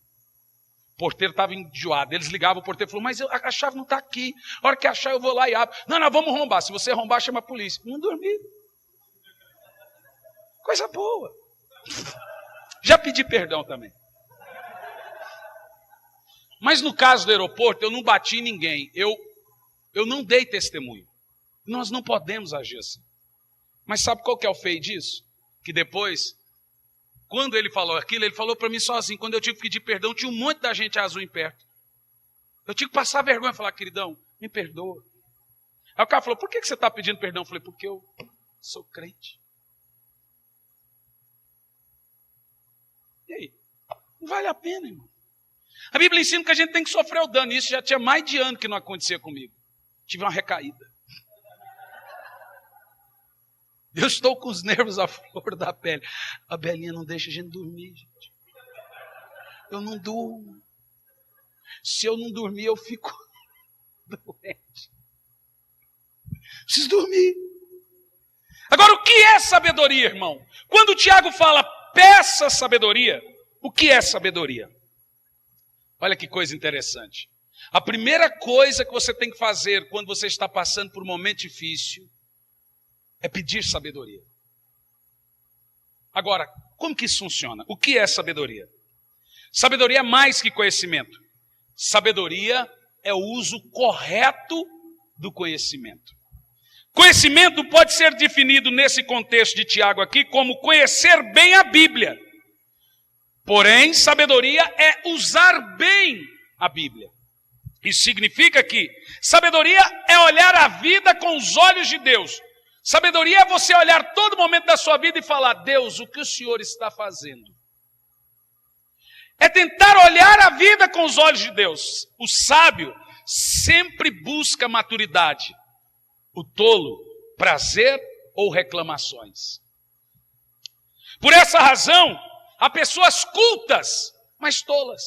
O porteiro estava enjoado. Eles ligavam, o porteiro falou, mas a chave não está aqui. A hora que achar eu vou lá e abro. Não, vamos arrombar. Se você arrombar, chama a polícia. Não dormi. Coisa boa. Já pedi perdão também. Mas no caso do aeroporto, eu não bati em ninguém. Eu não dei testemunho. Nós não podemos agir assim. Mas sabe qual que é o feio disso? Que depois, quando ele falou aquilo, ele falou para mim sozinho. Quando eu tive que pedir perdão, tinha um monte da gente azul em perto. Eu tive que passar vergonha e falar, queridão, me perdoa. Aí o cara falou, por que você está pedindo perdão? Eu falei, porque eu sou crente. E aí? Não vale a pena, irmão. A Bíblia ensina que a gente tem que sofrer o dano. Isso já tinha mais de ano que não acontecia comigo. Tive uma recaída. Eu estou com os nervos à flor da pele. A Belinha não deixa a gente dormir, gente. Eu não durmo. Se eu não dormir, eu fico doente. Preciso dormir. Agora, o que é sabedoria, irmão? Quando o Tiago fala, peça sabedoria, o que é sabedoria? Olha que coisa interessante. A primeira coisa que você tem que fazer quando você está passando por um momento difícil é pedir sabedoria. Agora, como que isso funciona? O que é sabedoria? Sabedoria é mais que conhecimento. Sabedoria é o uso correto do conhecimento. Conhecimento pode ser definido nesse contexto de Tiago aqui como conhecer bem a Bíblia. Porém, sabedoria é usar bem a Bíblia. Isso significa que sabedoria é olhar a vida com os olhos de Deus. Sabedoria é você olhar todo momento da sua vida e falar: Deus, o que o Senhor está fazendo? É tentar olhar a vida com os olhos de Deus. O sábio sempre busca maturidade. O tolo, prazer ou reclamações. Por essa razão, há pessoas cultas, mas tolas.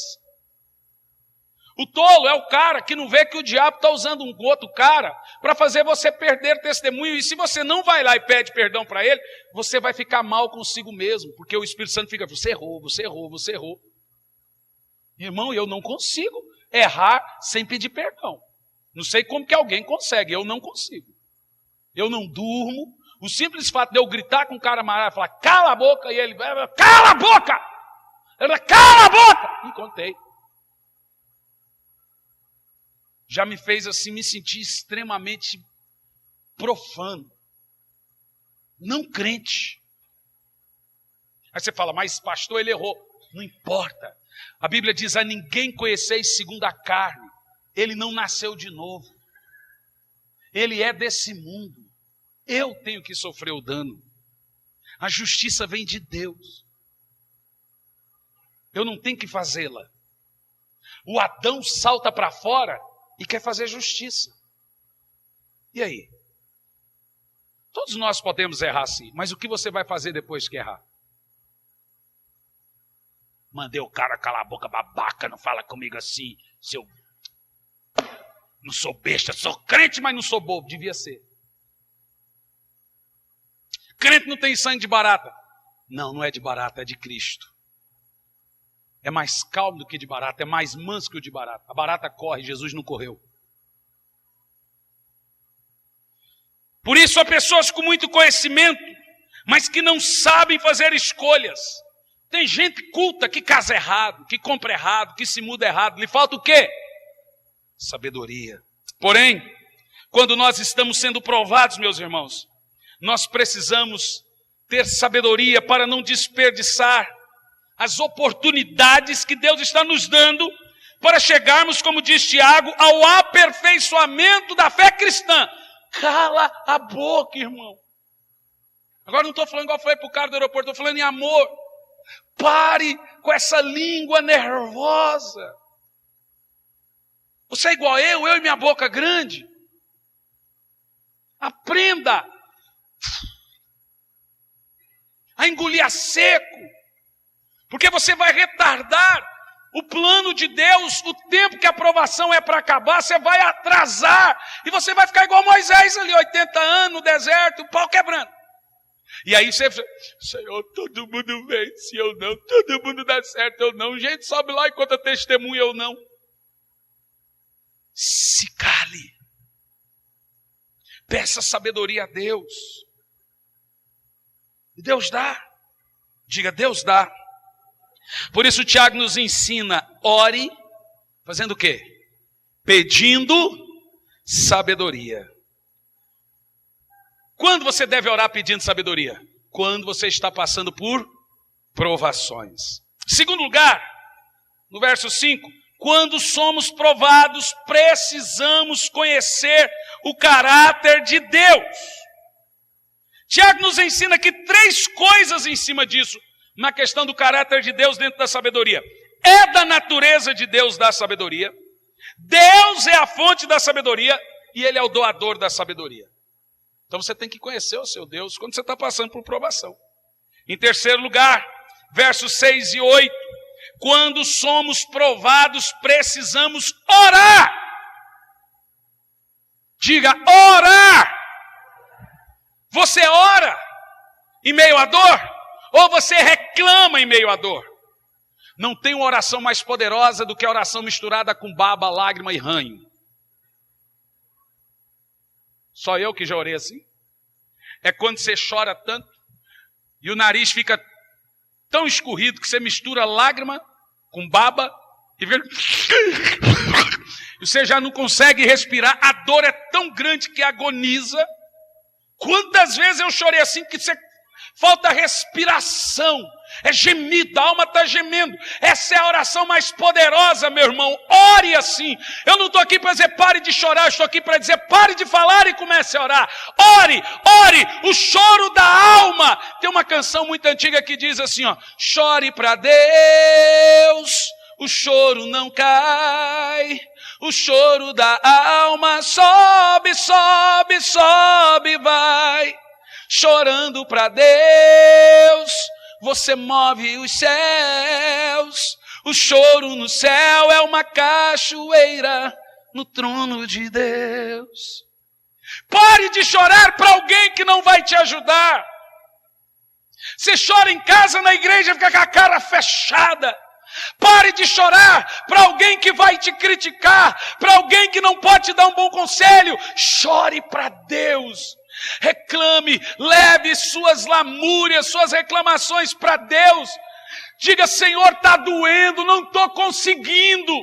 O tolo é o cara que não vê que o diabo está usando um outro cara para fazer você perder testemunho. E se você não vai lá e pede perdão para ele, você vai ficar mal consigo mesmo. Porque o Espírito Santo fica: você errou, você errou, você errou. Irmão, eu não consigo errar sem pedir perdão. Não sei como que alguém consegue, eu não consigo. Eu não durmo. O simples fato de eu gritar com o cara amarelo e falar: cala a boca, e ele: cala a boca! Ele: cala a boca! E contei. Já me fez assim me sentir extremamente profano. Não crente. Aí você fala: mas pastor, ele errou. Não importa. A Bíblia diz: a ninguém conheceis segundo a carne. Ele não nasceu de novo. Ele é desse mundo. Eu tenho que sofrer o dano. A justiça vem de Deus. Eu não tenho que fazê-la. O Adão salta para fora e quer fazer justiça. E aí? Todos nós podemos errar sim, mas o que você vai fazer depois que errar? Mandei o cara calar a boca, babaca, não fala comigo assim, seu... Não sou besta, sou crente, mas não sou bobo. Devia ser. Crente não tem sangue de barata. Não, não é de barata, é de Cristo. É mais calmo do que de barata, é mais manso que o de barata. A barata corre, Jesus não correu. Por isso há pessoas com muito conhecimento, mas que não sabem fazer escolhas. Tem gente culta que casa errado, que compra errado, que se muda errado. Lhe falta o quê? Sabedoria. Porém, quando nós estamos sendo provados, meus irmãos, nós precisamos ter sabedoria para não desperdiçar as oportunidades que Deus está nos dando para chegarmos, como diz Tiago, ao aperfeiçoamento da fé cristã. Cala a boca, irmão. Agora não estou falando igual eu falei para o cara do aeroporto, estou falando em amor. Pare com essa língua nervosa. Você é igual eu e minha boca grande. Aprenda a engolir a seco, porque você vai retardar o plano de Deus. O tempo que a aprovação é para acabar, você vai atrasar, e você vai ficar igual Moisés ali, 80 anos no deserto, o pau quebrando. E aí você, Senhor, todo mundo vence, eu não, todo mundo dá certo, eu não, gente sobe lá e conta testemunho, eu não. Se cale. Peça sabedoria a Deus. E Deus dá. Diga: Deus dá. Por isso Tiago nos ensina: ore, fazendo o quê? Pedindo sabedoria. Quando você deve orar pedindo sabedoria? Quando você está passando por provações. Segundo lugar, no verso 5, quando somos provados, precisamos conhecer o caráter de Deus. Tiago nos ensina aqui 3 coisas em cima disso, na questão do caráter de Deus dentro da sabedoria. É da natureza de Deus dar sabedoria. Deus é a fonte da sabedoria e Ele é o doador da sabedoria. Então você tem que conhecer o seu Deus quando você está passando por provação. Em terceiro lugar, versos 6 e 8. Quando somos provados, precisamos orar. Diga: orar. Você ora em meio à dor? Ou você reclama em meio à dor? Não tem uma oração mais poderosa do que a oração misturada com baba, lágrima e ranho. Só eu que já orei assim. É quando você chora tanto e o nariz fica tão escorrido que você mistura lágrima com baba e você já não consegue respirar, a dor é tão grande que agoniza. Quantas vezes eu chorei assim que falta respiração, é gemido, a alma está gemendo. Essa é a oração mais poderosa, meu irmão. Ore assim. Eu não estou aqui para dizer pare de chorar, eu estou aqui para dizer pare de falar e comece a orar. Ore, ore, o choro da alma. Tem uma canção muito antiga que diz assim, ó: chore para Deus, o choro não cai. O choro da alma sobe, sobe, sobe, vai. Chorando para Deus, você move os céus. O choro no céu é uma cachoeira no trono de Deus. Pare de chorar para alguém que não vai te ajudar. Você chora em casa, na igreja, fica com a cara fechada. Pare de chorar para alguém que vai te criticar, para alguém que não pode te dar um bom conselho. Chore para Deus. Reclame, leve suas lamúrias, suas reclamações para Deus. Diga: Senhor, está doendo, não estou conseguindo.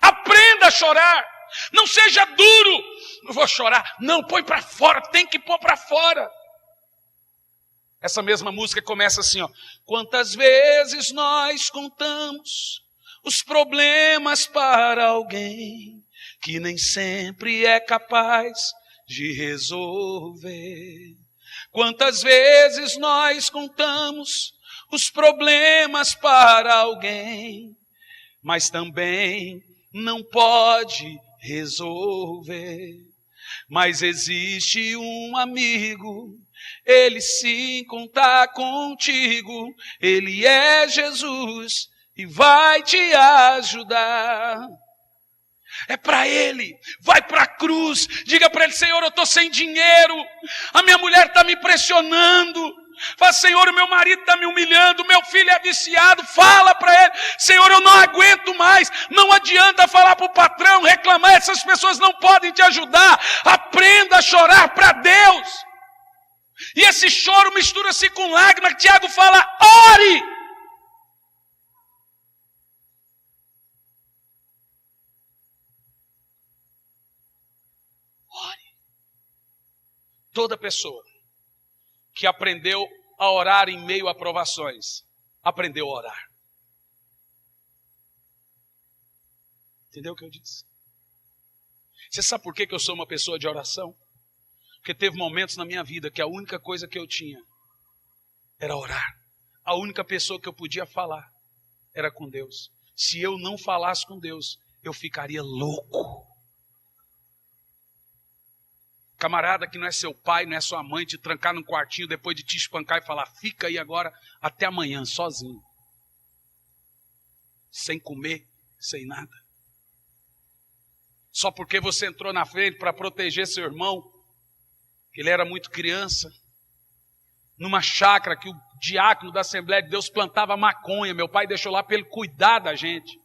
Aprenda a chorar. Não seja duro. Não vou chorar. Não, põe para fora, tem que pôr para fora. Essa mesma música começa assim, ó: quantas vezes nós contamos os problemas para alguém que nem sempre é capaz de resolver. Quantas vezes nós contamos os problemas para alguém, mas também não pode resolver. Mas existe um amigo, ele sim conta contigo, ele é Jesus e vai te ajudar. É para ele, vai para a cruz, diga para ele: Senhor, eu estou sem dinheiro, a minha mulher está me pressionando. Fala: Senhor, o meu marido está me humilhando, meu filho é viciado. Fala para ele: Senhor, eu não aguento mais. Não adianta falar para o patrão, reclamar, essas pessoas não podem te ajudar. Aprenda a chorar para Deus. E esse choro mistura-se com lágrima. Tiago fala: ore. Ore. Toda pessoa que aprendeu a orar em meio a provações, aprendeu a orar. Entendeu o que eu disse? Você sabe por que eu sou uma pessoa de oração? Porque teve momentos na minha vida que a única coisa que eu tinha era orar. A única pessoa que eu podia falar era com Deus. Se eu não falasse com Deus, eu ficaria louco. Camarada que não é seu pai, não é sua mãe, te trancar num quartinho depois de te espancar e falar: fica aí agora até amanhã, sozinho. Sem comer, sem nada. Só porque você entrou na frente para proteger seu irmão, que ele era muito criança, numa chácara que o diácono da Assembleia de Deus plantava maconha. Meu pai deixou lá para ele cuidar da gente.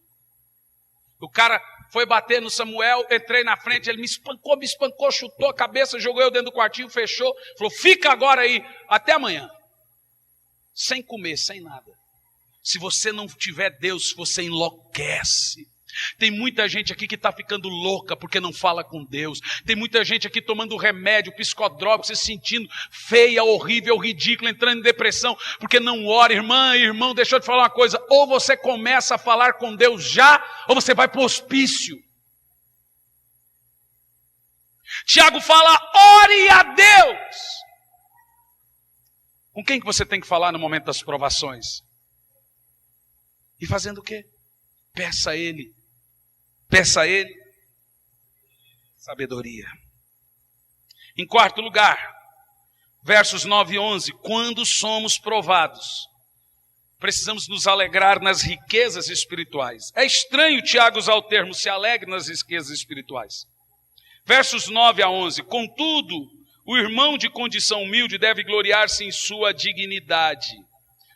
O cara foi bater no Samuel, entrei na frente, ele me espancou, chutou a cabeça, jogou eu dentro do quartinho, fechou, falou: fica agora aí, até amanhã. Sem comer, sem nada. Se você não tiver Deus, você enlouquece. Tem muita gente aqui que está ficando louca porque não fala com Deus. Tem muita gente aqui tomando remédio, psicodrópico, se sentindo feia, horrível, ridícula, entrando em depressão porque não ora. Irmã, irmão, deixa eu te falar uma coisa: ou você começa a falar com Deus já, ou você vai para o hospício. Tiago fala: ore a Deus. Com quem que você tem que falar no momento das provações? E fazendo o quê? Peça a Ele. Peça a Ele sabedoria. Em quarto lugar, versos 9 e 11. Quando somos provados, precisamos nos alegrar nas riquezas espirituais. É estranho Tiago usar o termo se alegre nas riquezas espirituais. Versos 9 a 11. Contudo, o irmão de condição humilde deve gloriar-se em sua dignidade.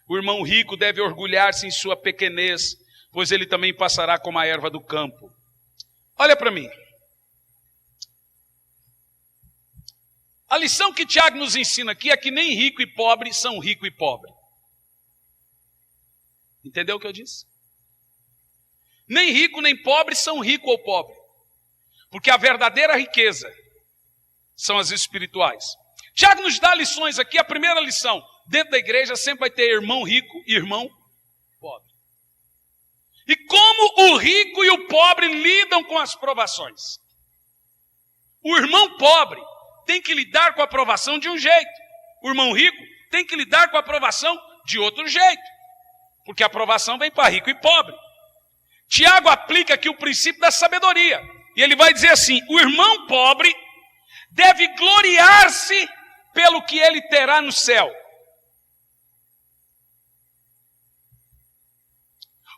O irmão rico deve orgulhar-se em sua pequenez, pois ele também passará como a erva do campo. Olha para mim. A lição que Tiago nos ensina aqui é que nem rico e pobre são rico e pobre. Entendeu o que eu disse? Nem rico nem pobre são rico ou pobre. Porque a verdadeira riqueza são as espirituais. Tiago nos dá lições aqui. A primeira lição: dentro da igreja sempre vai ter irmão rico e irmão pobre. E como o rico e o pobre lidam com as provações? O irmão pobre tem que lidar com a provação de um jeito. O irmão rico tem que lidar com a provação de outro jeito. Porque a provação vem para rico e pobre. Tiago aplica aqui o princípio da sabedoria. E ele vai dizer assim: o irmão pobre deve gloriar-se pelo que ele terá no céu.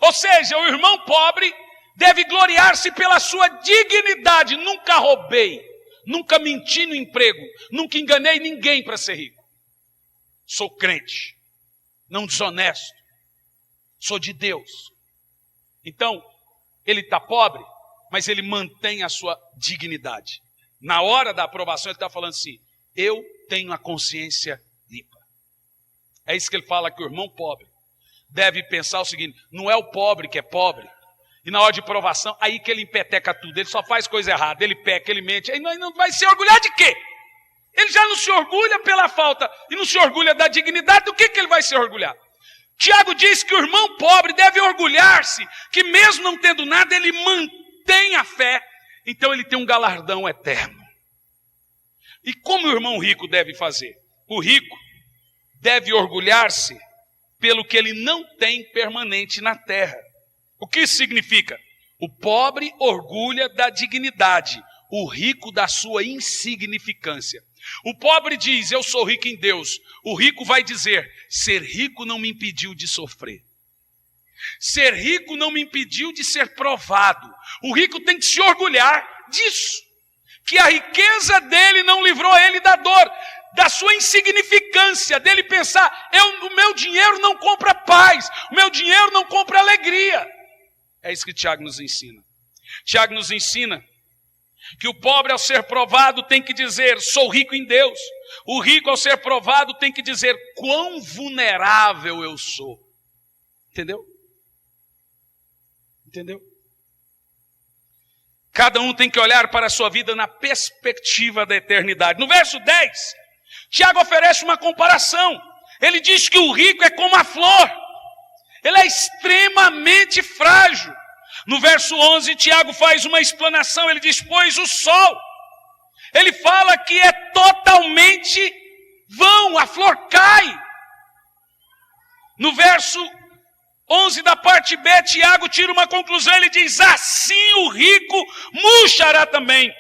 Ou seja, o irmão pobre deve gloriar-se pela sua dignidade. Nunca roubei, nunca menti no emprego, nunca enganei ninguém para ser rico. Sou crente, não desonesto, sou de Deus. Então, ele está pobre, mas ele mantém a sua dignidade. Na hora da aprovação, ele está falando assim: eu tenho a consciência limpa. É isso que ele fala, que o irmão pobre deve pensar o seguinte: não é o pobre que é pobre, e na hora de provação, aí que ele empeteca tudo, ele só faz coisa errada, ele peca, ele mente, aí não vai se orgulhar de quê? Ele já não se orgulha pela falta, e não se orgulha da dignidade, do que ele vai se orgulhar? Tiago diz que o irmão pobre deve orgulhar-se, que mesmo não tendo nada, ele mantém a fé, então ele tem um galardão eterno. E como o irmão rico deve fazer? O rico deve orgulhar-se pelo que ele não tem permanente na terra. O que isso significa? O pobre orgulha da dignidade, o rico da sua insignificância. O pobre diz: eu sou rico em Deus. O rico vai dizer: ser rico não me impediu de sofrer. Ser rico não me impediu de ser provado. O rico tem que se orgulhar disso, que a riqueza dele não livrou ele da dor, da sua insignificância, dele pensar: o meu dinheiro não compra paz, o meu dinheiro não compra alegria. É isso que Tiago nos ensina. Tiago nos ensina que o pobre, ao ser provado, tem que dizer: sou rico em Deus. O rico, ao ser provado, tem que dizer: quão vulnerável eu sou. Entendeu? Entendeu? Cada um tem que olhar para a sua vida na perspectiva da eternidade. No verso 10, Tiago oferece uma comparação. Ele diz que o rico é como a flor. Ele é extremamente frágil. No verso 11, Tiago faz uma explanação. Ele diz: pois o sol. Ele fala que é totalmente vão, a flor cai. No verso 11 da parte B, Tiago tira uma conclusão. Ele diz: assim o rico murchará também.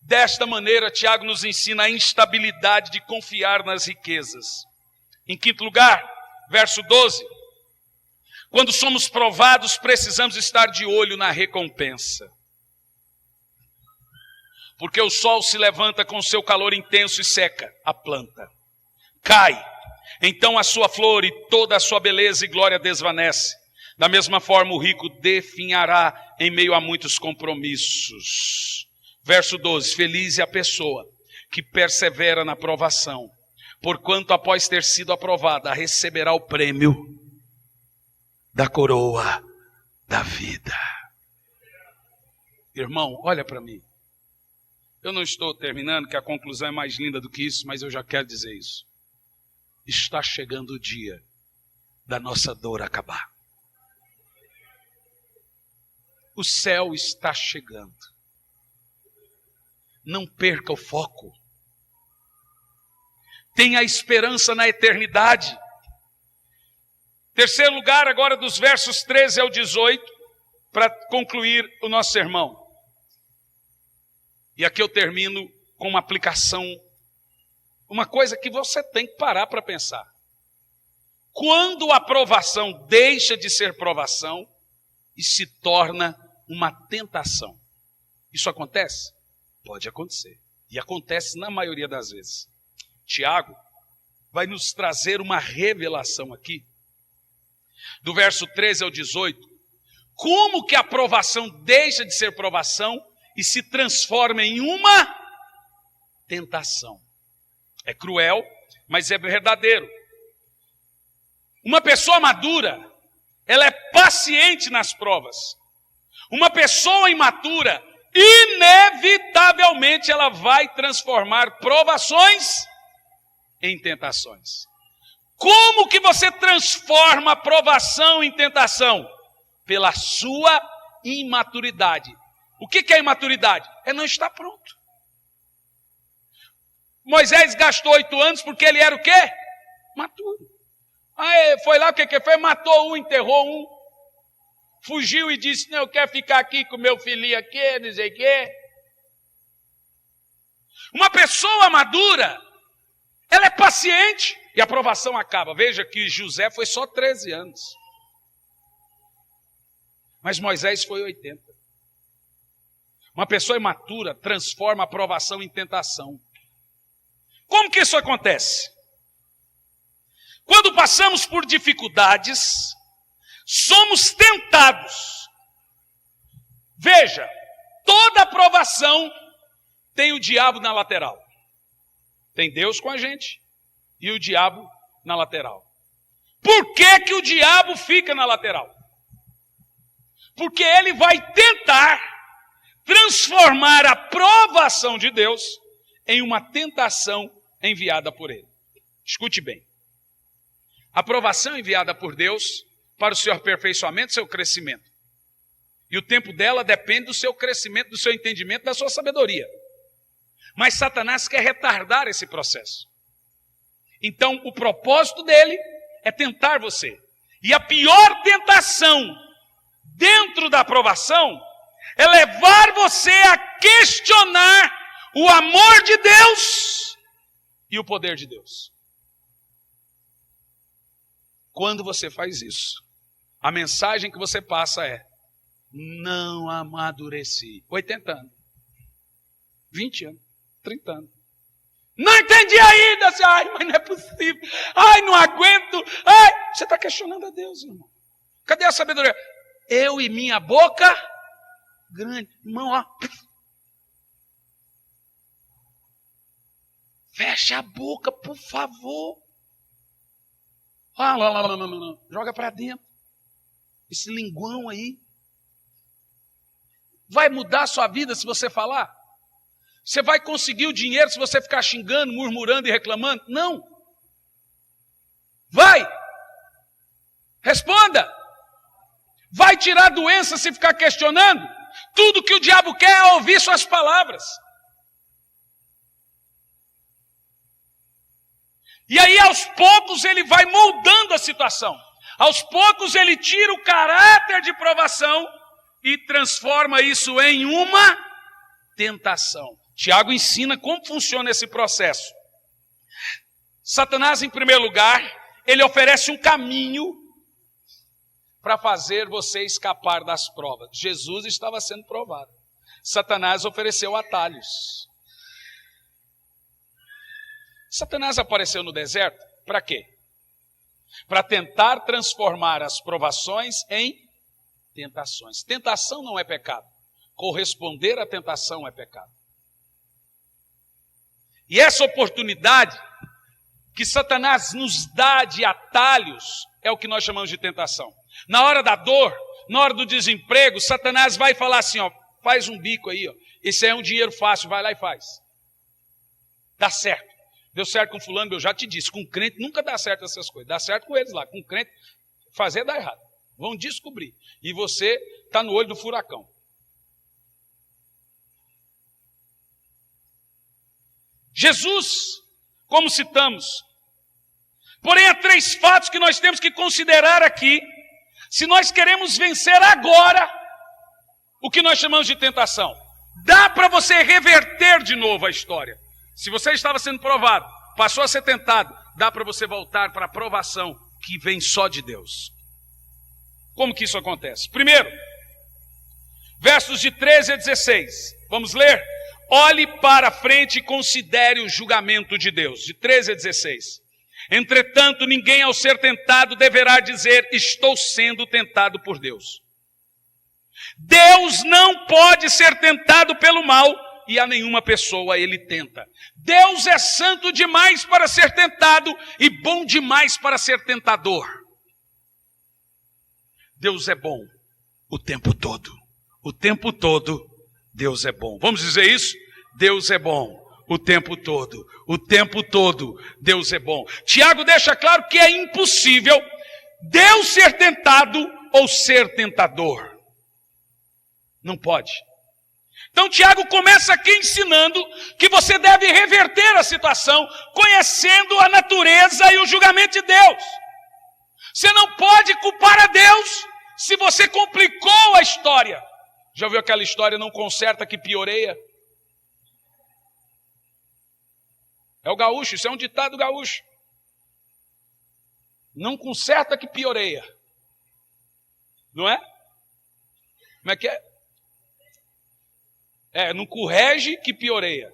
Desta maneira, Tiago nos ensina a instabilidade de confiar nas riquezas. Em quinto lugar, verso 12. Quando somos provados, precisamos estar de olho na recompensa. Porque o sol se levanta com seu calor intenso e seca a planta. Cai, então a sua flor e toda a sua beleza e glória desvanece. Da mesma forma, o rico definhará em meio a muitos compromissos. Verso 12, feliz é a pessoa que persevera na provação, porquanto após ter sido aprovada, receberá o prêmio da coroa da vida. Irmão, olha para mim. Eu não estou terminando, que a conclusão é mais linda do que isso, mas eu já quero dizer isso. Está chegando o dia da nossa dor acabar. O céu está chegando. Não perca o foco. Tenha esperança na eternidade. Terceiro lugar, agora dos versos 13 ao 18, para concluir o nosso sermão. E aqui eu termino com uma aplicação, uma coisa que você tem que parar para pensar. Quando a provação deixa de ser provação e se torna uma tentação. Isso acontece? Pode acontecer. E acontece na maioria das vezes. Tiago vai nos trazer uma revelação aqui, do verso 13 ao 18, como que a provação deixa de ser provação e se transforma em uma tentação. É cruel, mas é verdadeiro. Uma pessoa madura, ela é paciente nas provas. Uma pessoa imatura, inevitavelmente ela vai transformar provações em tentações. Como que você transforma a provação em tentação? Pela sua imaturidade. O que é imaturidade? É não estar pronto. Moisés gastou 8 anos porque ele era o quê? Maturo. Aí foi lá, o que fez? Matou um, enterrou um. Fugiu e disse, não, eu quero ficar aqui com meu filhinho aqui, não sei o quê. Uma pessoa madura, ela é paciente e a provação acaba. Veja que José foi só 13 anos. Mas Moisés foi 80. Uma pessoa imatura transforma a provação em tentação. Como que isso acontece? Quando passamos por dificuldades, somos tentados. Veja, toda provação tem o diabo na lateral. Tem Deus com a gente e o diabo na lateral. Por que o diabo fica na lateral? Porque ele vai tentar transformar a provação de Deus em uma tentação enviada por ele. Escute bem. A provação enviada por Deus para o seu aperfeiçoamento, seu crescimento. E o tempo dela depende do seu crescimento, do seu entendimento, da sua sabedoria. Mas Satanás quer retardar esse processo. Então, o propósito dele é tentar você. E a pior tentação dentro da aprovação é levar você a questionar o amor de Deus e o poder de Deus. Quando você faz isso, a mensagem que você passa é: não amadureci. 80 anos, 20 anos, 30 anos. Não entendi ainda. Ai, mas não é possível. Ai, não aguento. Ai, você está questionando a Deus, irmão. Cadê a sabedoria? Eu e minha boca grande. Irmão, ó. Fecha a boca, por favor. Ah, não. Joga para dentro. Esse linguão aí. Vai mudar a sua vida se você falar? Você vai conseguir o dinheiro se você ficar xingando, murmurando e reclamando? Não. Vai. Responda. Vai tirar a doença se ficar questionando? Tudo que o diabo quer é ouvir suas palavras. E aí, aos poucos, ele vai moldando a situação. Aos poucos, ele tira o caráter de provação e transforma isso em uma tentação. Tiago ensina como funciona esse processo. Satanás, em primeiro lugar, ele oferece um caminho para fazer você escapar das provas. Jesus estava sendo provado. Satanás ofereceu atalhos. Satanás apareceu no deserto para quê? Para tentar transformar as provações em tentações. Tentação não é pecado. Corresponder à tentação é pecado. E essa oportunidade que Satanás nos dá de atalhos é o que nós chamamos de tentação. Na hora da dor, na hora do desemprego, Satanás vai falar assim, ó, faz um bico aí, ó. Esse é um dinheiro fácil, vai lá e faz. Dá certo. Deu certo com fulano, eu já te disse, com crente nunca dá certo essas coisas. Dá certo com eles lá, com crente fazer dá errado. Vão descobrir. E você está no olho do furacão. Jesus, como citamos. Porém, há 3 fatos que nós temos que considerar aqui, se nós queremos vencer agora o que nós chamamos de tentação. Dá para você reverter de novo a história. Se você estava sendo provado, passou a ser tentado, dá para você voltar para a provação que vem só de Deus. Como que isso acontece? Primeiro, versos de 13 a 16. Vamos ler? Olhe para a frente e considere o julgamento de Deus. De 13 a 16. Entretanto, ninguém ao ser tentado deverá dizer, estou sendo tentado por Deus. Deus não pode ser tentado pelo mal e a nenhuma pessoa ele tenta. Deus é santo demais para ser tentado e bom demais para ser tentador. Deus é bom o tempo todo. o tempo todo, Deus é bom. Vamos dizer isso? Deus é bom. O tempo todo, Deus é bom. Tiago deixa claro que é impossível Deus ser tentado ou ser tentador. Não pode. Então Tiago começa aqui ensinando que você deve reverter a situação, conhecendo a natureza e o julgamento de Deus. Você não pode culpar a Deus se você complicou a história. Já ouviu aquela história, não conserta que pioreia? É o gaúcho, isso é um ditado gaúcho. Não conserta que pioreia. Não é? Como é que é? Não corrige que pioreia.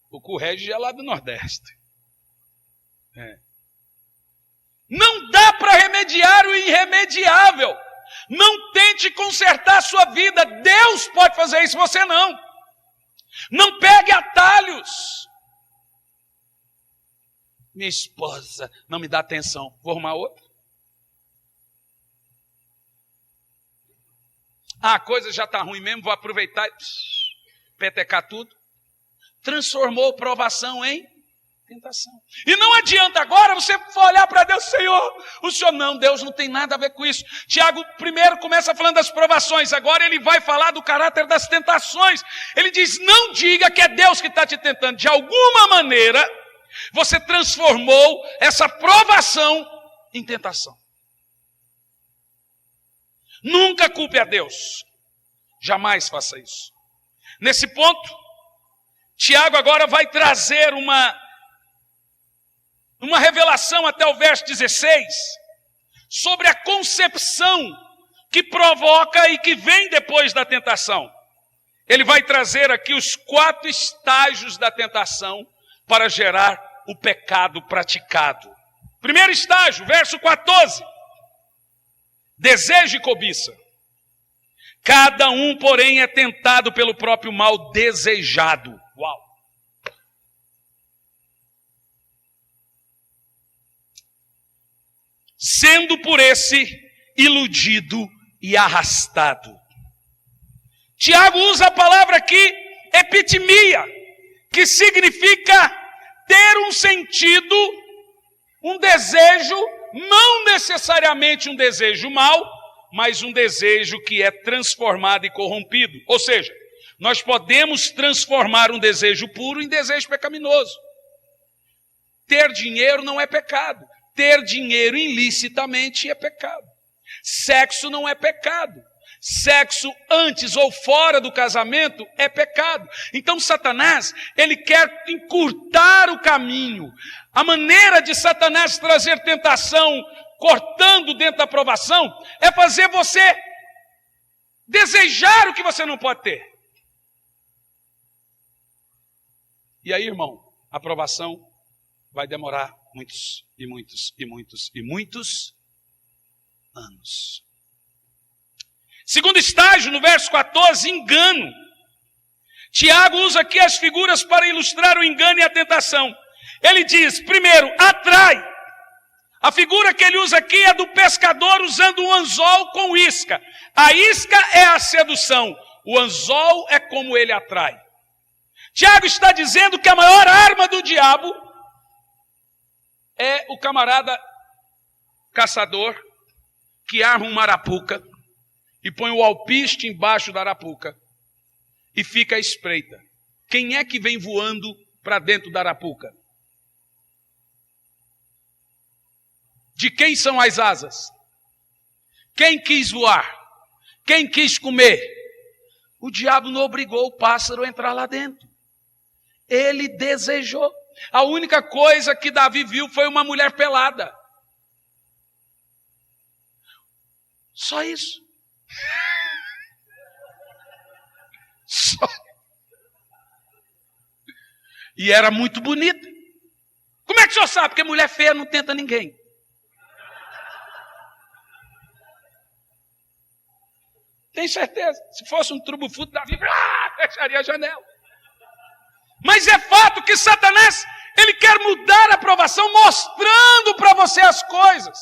O corrige é lá do Nordeste. Não dá para remediar o irremediável. Não tente consertar a sua vida. Deus pode fazer isso, você não. Não pegue atalhos. Minha esposa não me dá atenção. Vou arrumar outra. A coisa já está ruim mesmo, vou aproveitar e petecar tudo. Transformou provação em tentação. E não adianta agora você for olhar para Deus, Senhor, o Senhor não, Deus não tem nada a ver com isso. Tiago primeiro começa falando das provações, agora ele vai falar do caráter das tentações. Ele diz, não diga que é Deus que está te tentando. De alguma maneira, você transformou essa provação em tentação. Nunca culpe a Deus. Jamais faça isso. Nesse ponto, Tiago agora vai trazer uma revelação até o verso 16 sobre a concepção que provoca e que vem depois da tentação. Ele vai trazer aqui os 4 estágios da tentação para gerar o pecado praticado. Primeiro estágio, verso 14. Desejo e cobiça. Cada um, porém, é tentado pelo próprio mal desejado. Uau! Sendo por esse iludido e arrastado. Tiago usa a palavra aqui, epitimia, que significa ter um sentido, um desejo, não necessariamente um desejo mau, mas um desejo que é transformado e corrompido. Ou seja, nós podemos transformar um desejo puro em desejo pecaminoso. Ter dinheiro não é pecado. Ter dinheiro ilicitamente é pecado. Sexo não é pecado. Sexo antes ou fora do casamento é pecado. Então Satanás, ele quer encurtar o caminho. A maneira de Satanás trazer tentação, cortando dentro da provação, é fazer você desejar o que você não pode ter. E aí, irmão, a provação vai demorar muitos anos. Segundo estágio, no verso 14, engano. Tiago usa aqui as figuras para ilustrar o engano e a tentação. Ele diz, primeiro, atrai. A figura que ele usa aqui é do pescador usando um anzol com isca. A isca é a sedução. O anzol é como ele atrai. Tiago está dizendo que a maior arma do diabo é o camarada caçador que arma uma arapuca e põe o alpiste embaixo da arapuca e fica à espreita. Quem é que vem voando para dentro da arapuca? De quem são as asas? Quem quis voar? Quem quis comer? O diabo não obrigou o pássaro a entrar lá dentro. Ele desejou. A única coisa que Davi viu foi uma mulher pelada. Só isso. Só. E era muito bonita. Como é que o senhor sabe? Porque mulher feia não tenta ninguém. Tem certeza? Se fosse um trubufuto, Davi fecharia a janela. Mas é fato que Satanás, ele quer mudar a provação, mostrando para você as coisas.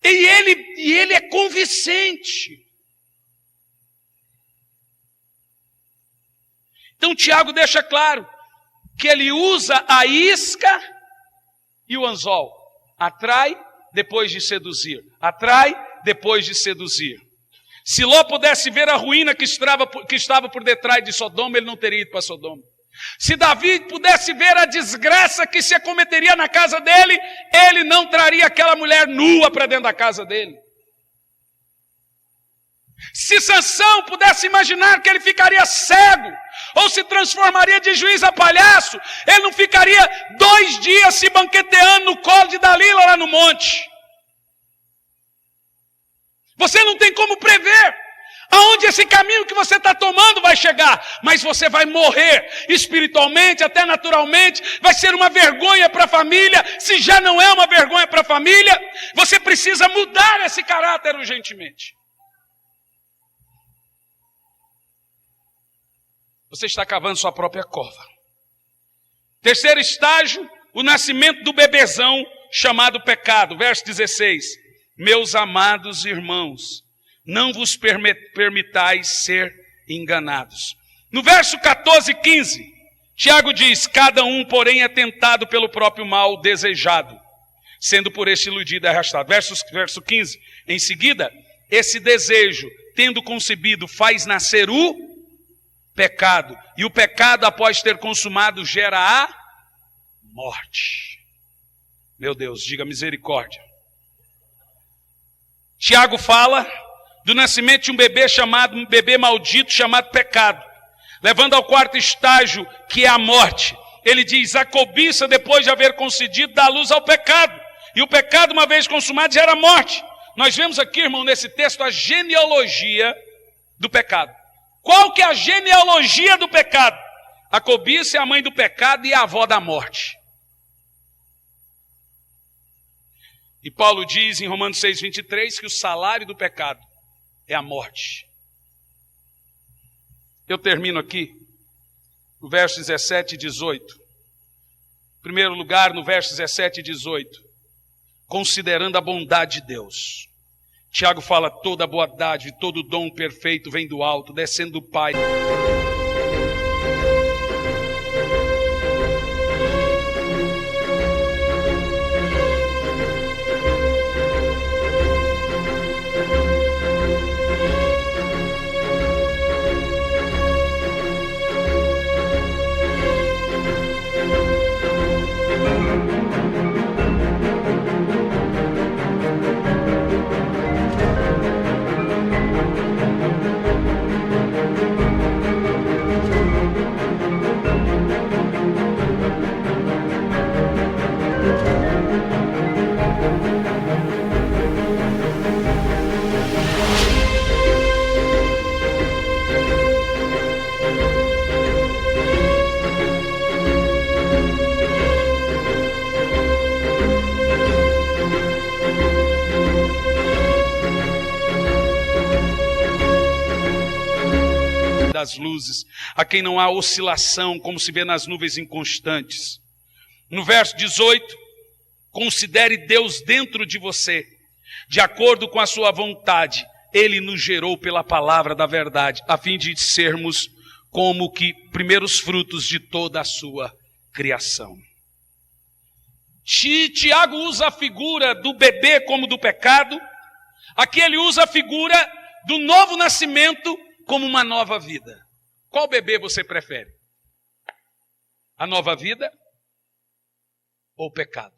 E ele é convincente. Então Tiago deixa claro que ele usa a isca e o anzol. Atrai depois de seduzir. Atrai depois de seduzir. Se Ló pudesse ver a ruína que estava por detrás de Sodoma, ele não teria ido para Sodoma. Se Davi pudesse ver a desgraça que se acometeria na casa dele, ele não traria aquela mulher nua para dentro da casa dele. Se Sansão pudesse imaginar que ele ficaria cego, ou se transformaria de juiz a palhaço, ele não ficaria 2 dias se banqueteando no colo de Dalila lá no monte. Você não tem como prever aonde esse caminho que você está tomando vai chegar, mas você vai morrer espiritualmente, até naturalmente, vai ser uma vergonha para a família. Se já não é uma vergonha para a família, você precisa mudar esse caráter urgentemente. Você está cavando sua própria cova. Terceiro estágio, o nascimento do bebezão chamado pecado. Verso 16. Meus amados irmãos, não vos permitais ser enganados. No verso 14 e 15, Tiago diz, cada um, porém, é tentado pelo próprio mal desejado, sendo por este iludido e arrastado. Verso 15, em seguida, esse desejo, tendo concebido, faz nascer o pecado, e o pecado, após ter consumado, gera a morte. Meu Deus, diga misericórdia. Tiago fala do nascimento de um bebê maldito chamado pecado, levando ao quarto estágio, que é a morte. Ele diz, a cobiça, depois de haver concedido, dá luz ao pecado, e o pecado, uma vez consumado, gera morte. Nós vemos aqui, irmão, nesse texto, a genealogia do pecado. Qual que é a genealogia do pecado? A cobiça é a mãe do pecado e a avó da morte. E Paulo diz em Romanos 6:23 que o salário do pecado é a morte. Eu termino aqui no verso 17 e 18. Em primeiro lugar, no verso 17 e 18, considerando a bondade de Deus. Tiago fala, toda boa dádiva, todo dom perfeito vem do alto, descendo do Pai. Das luzes, a quem não há oscilação, como se vê nas nuvens inconstantes. No verso 18, considere Deus dentro de você, de acordo com a sua vontade. Ele nos gerou pela palavra da verdade, a fim de sermos como que primeiros frutos de toda a sua criação. Tiago usa a figura do bebê como do pecado. Aqui ele usa a figura do novo nascimento como uma nova vida. Qual bebê você prefere? A nova vida ou o pecado?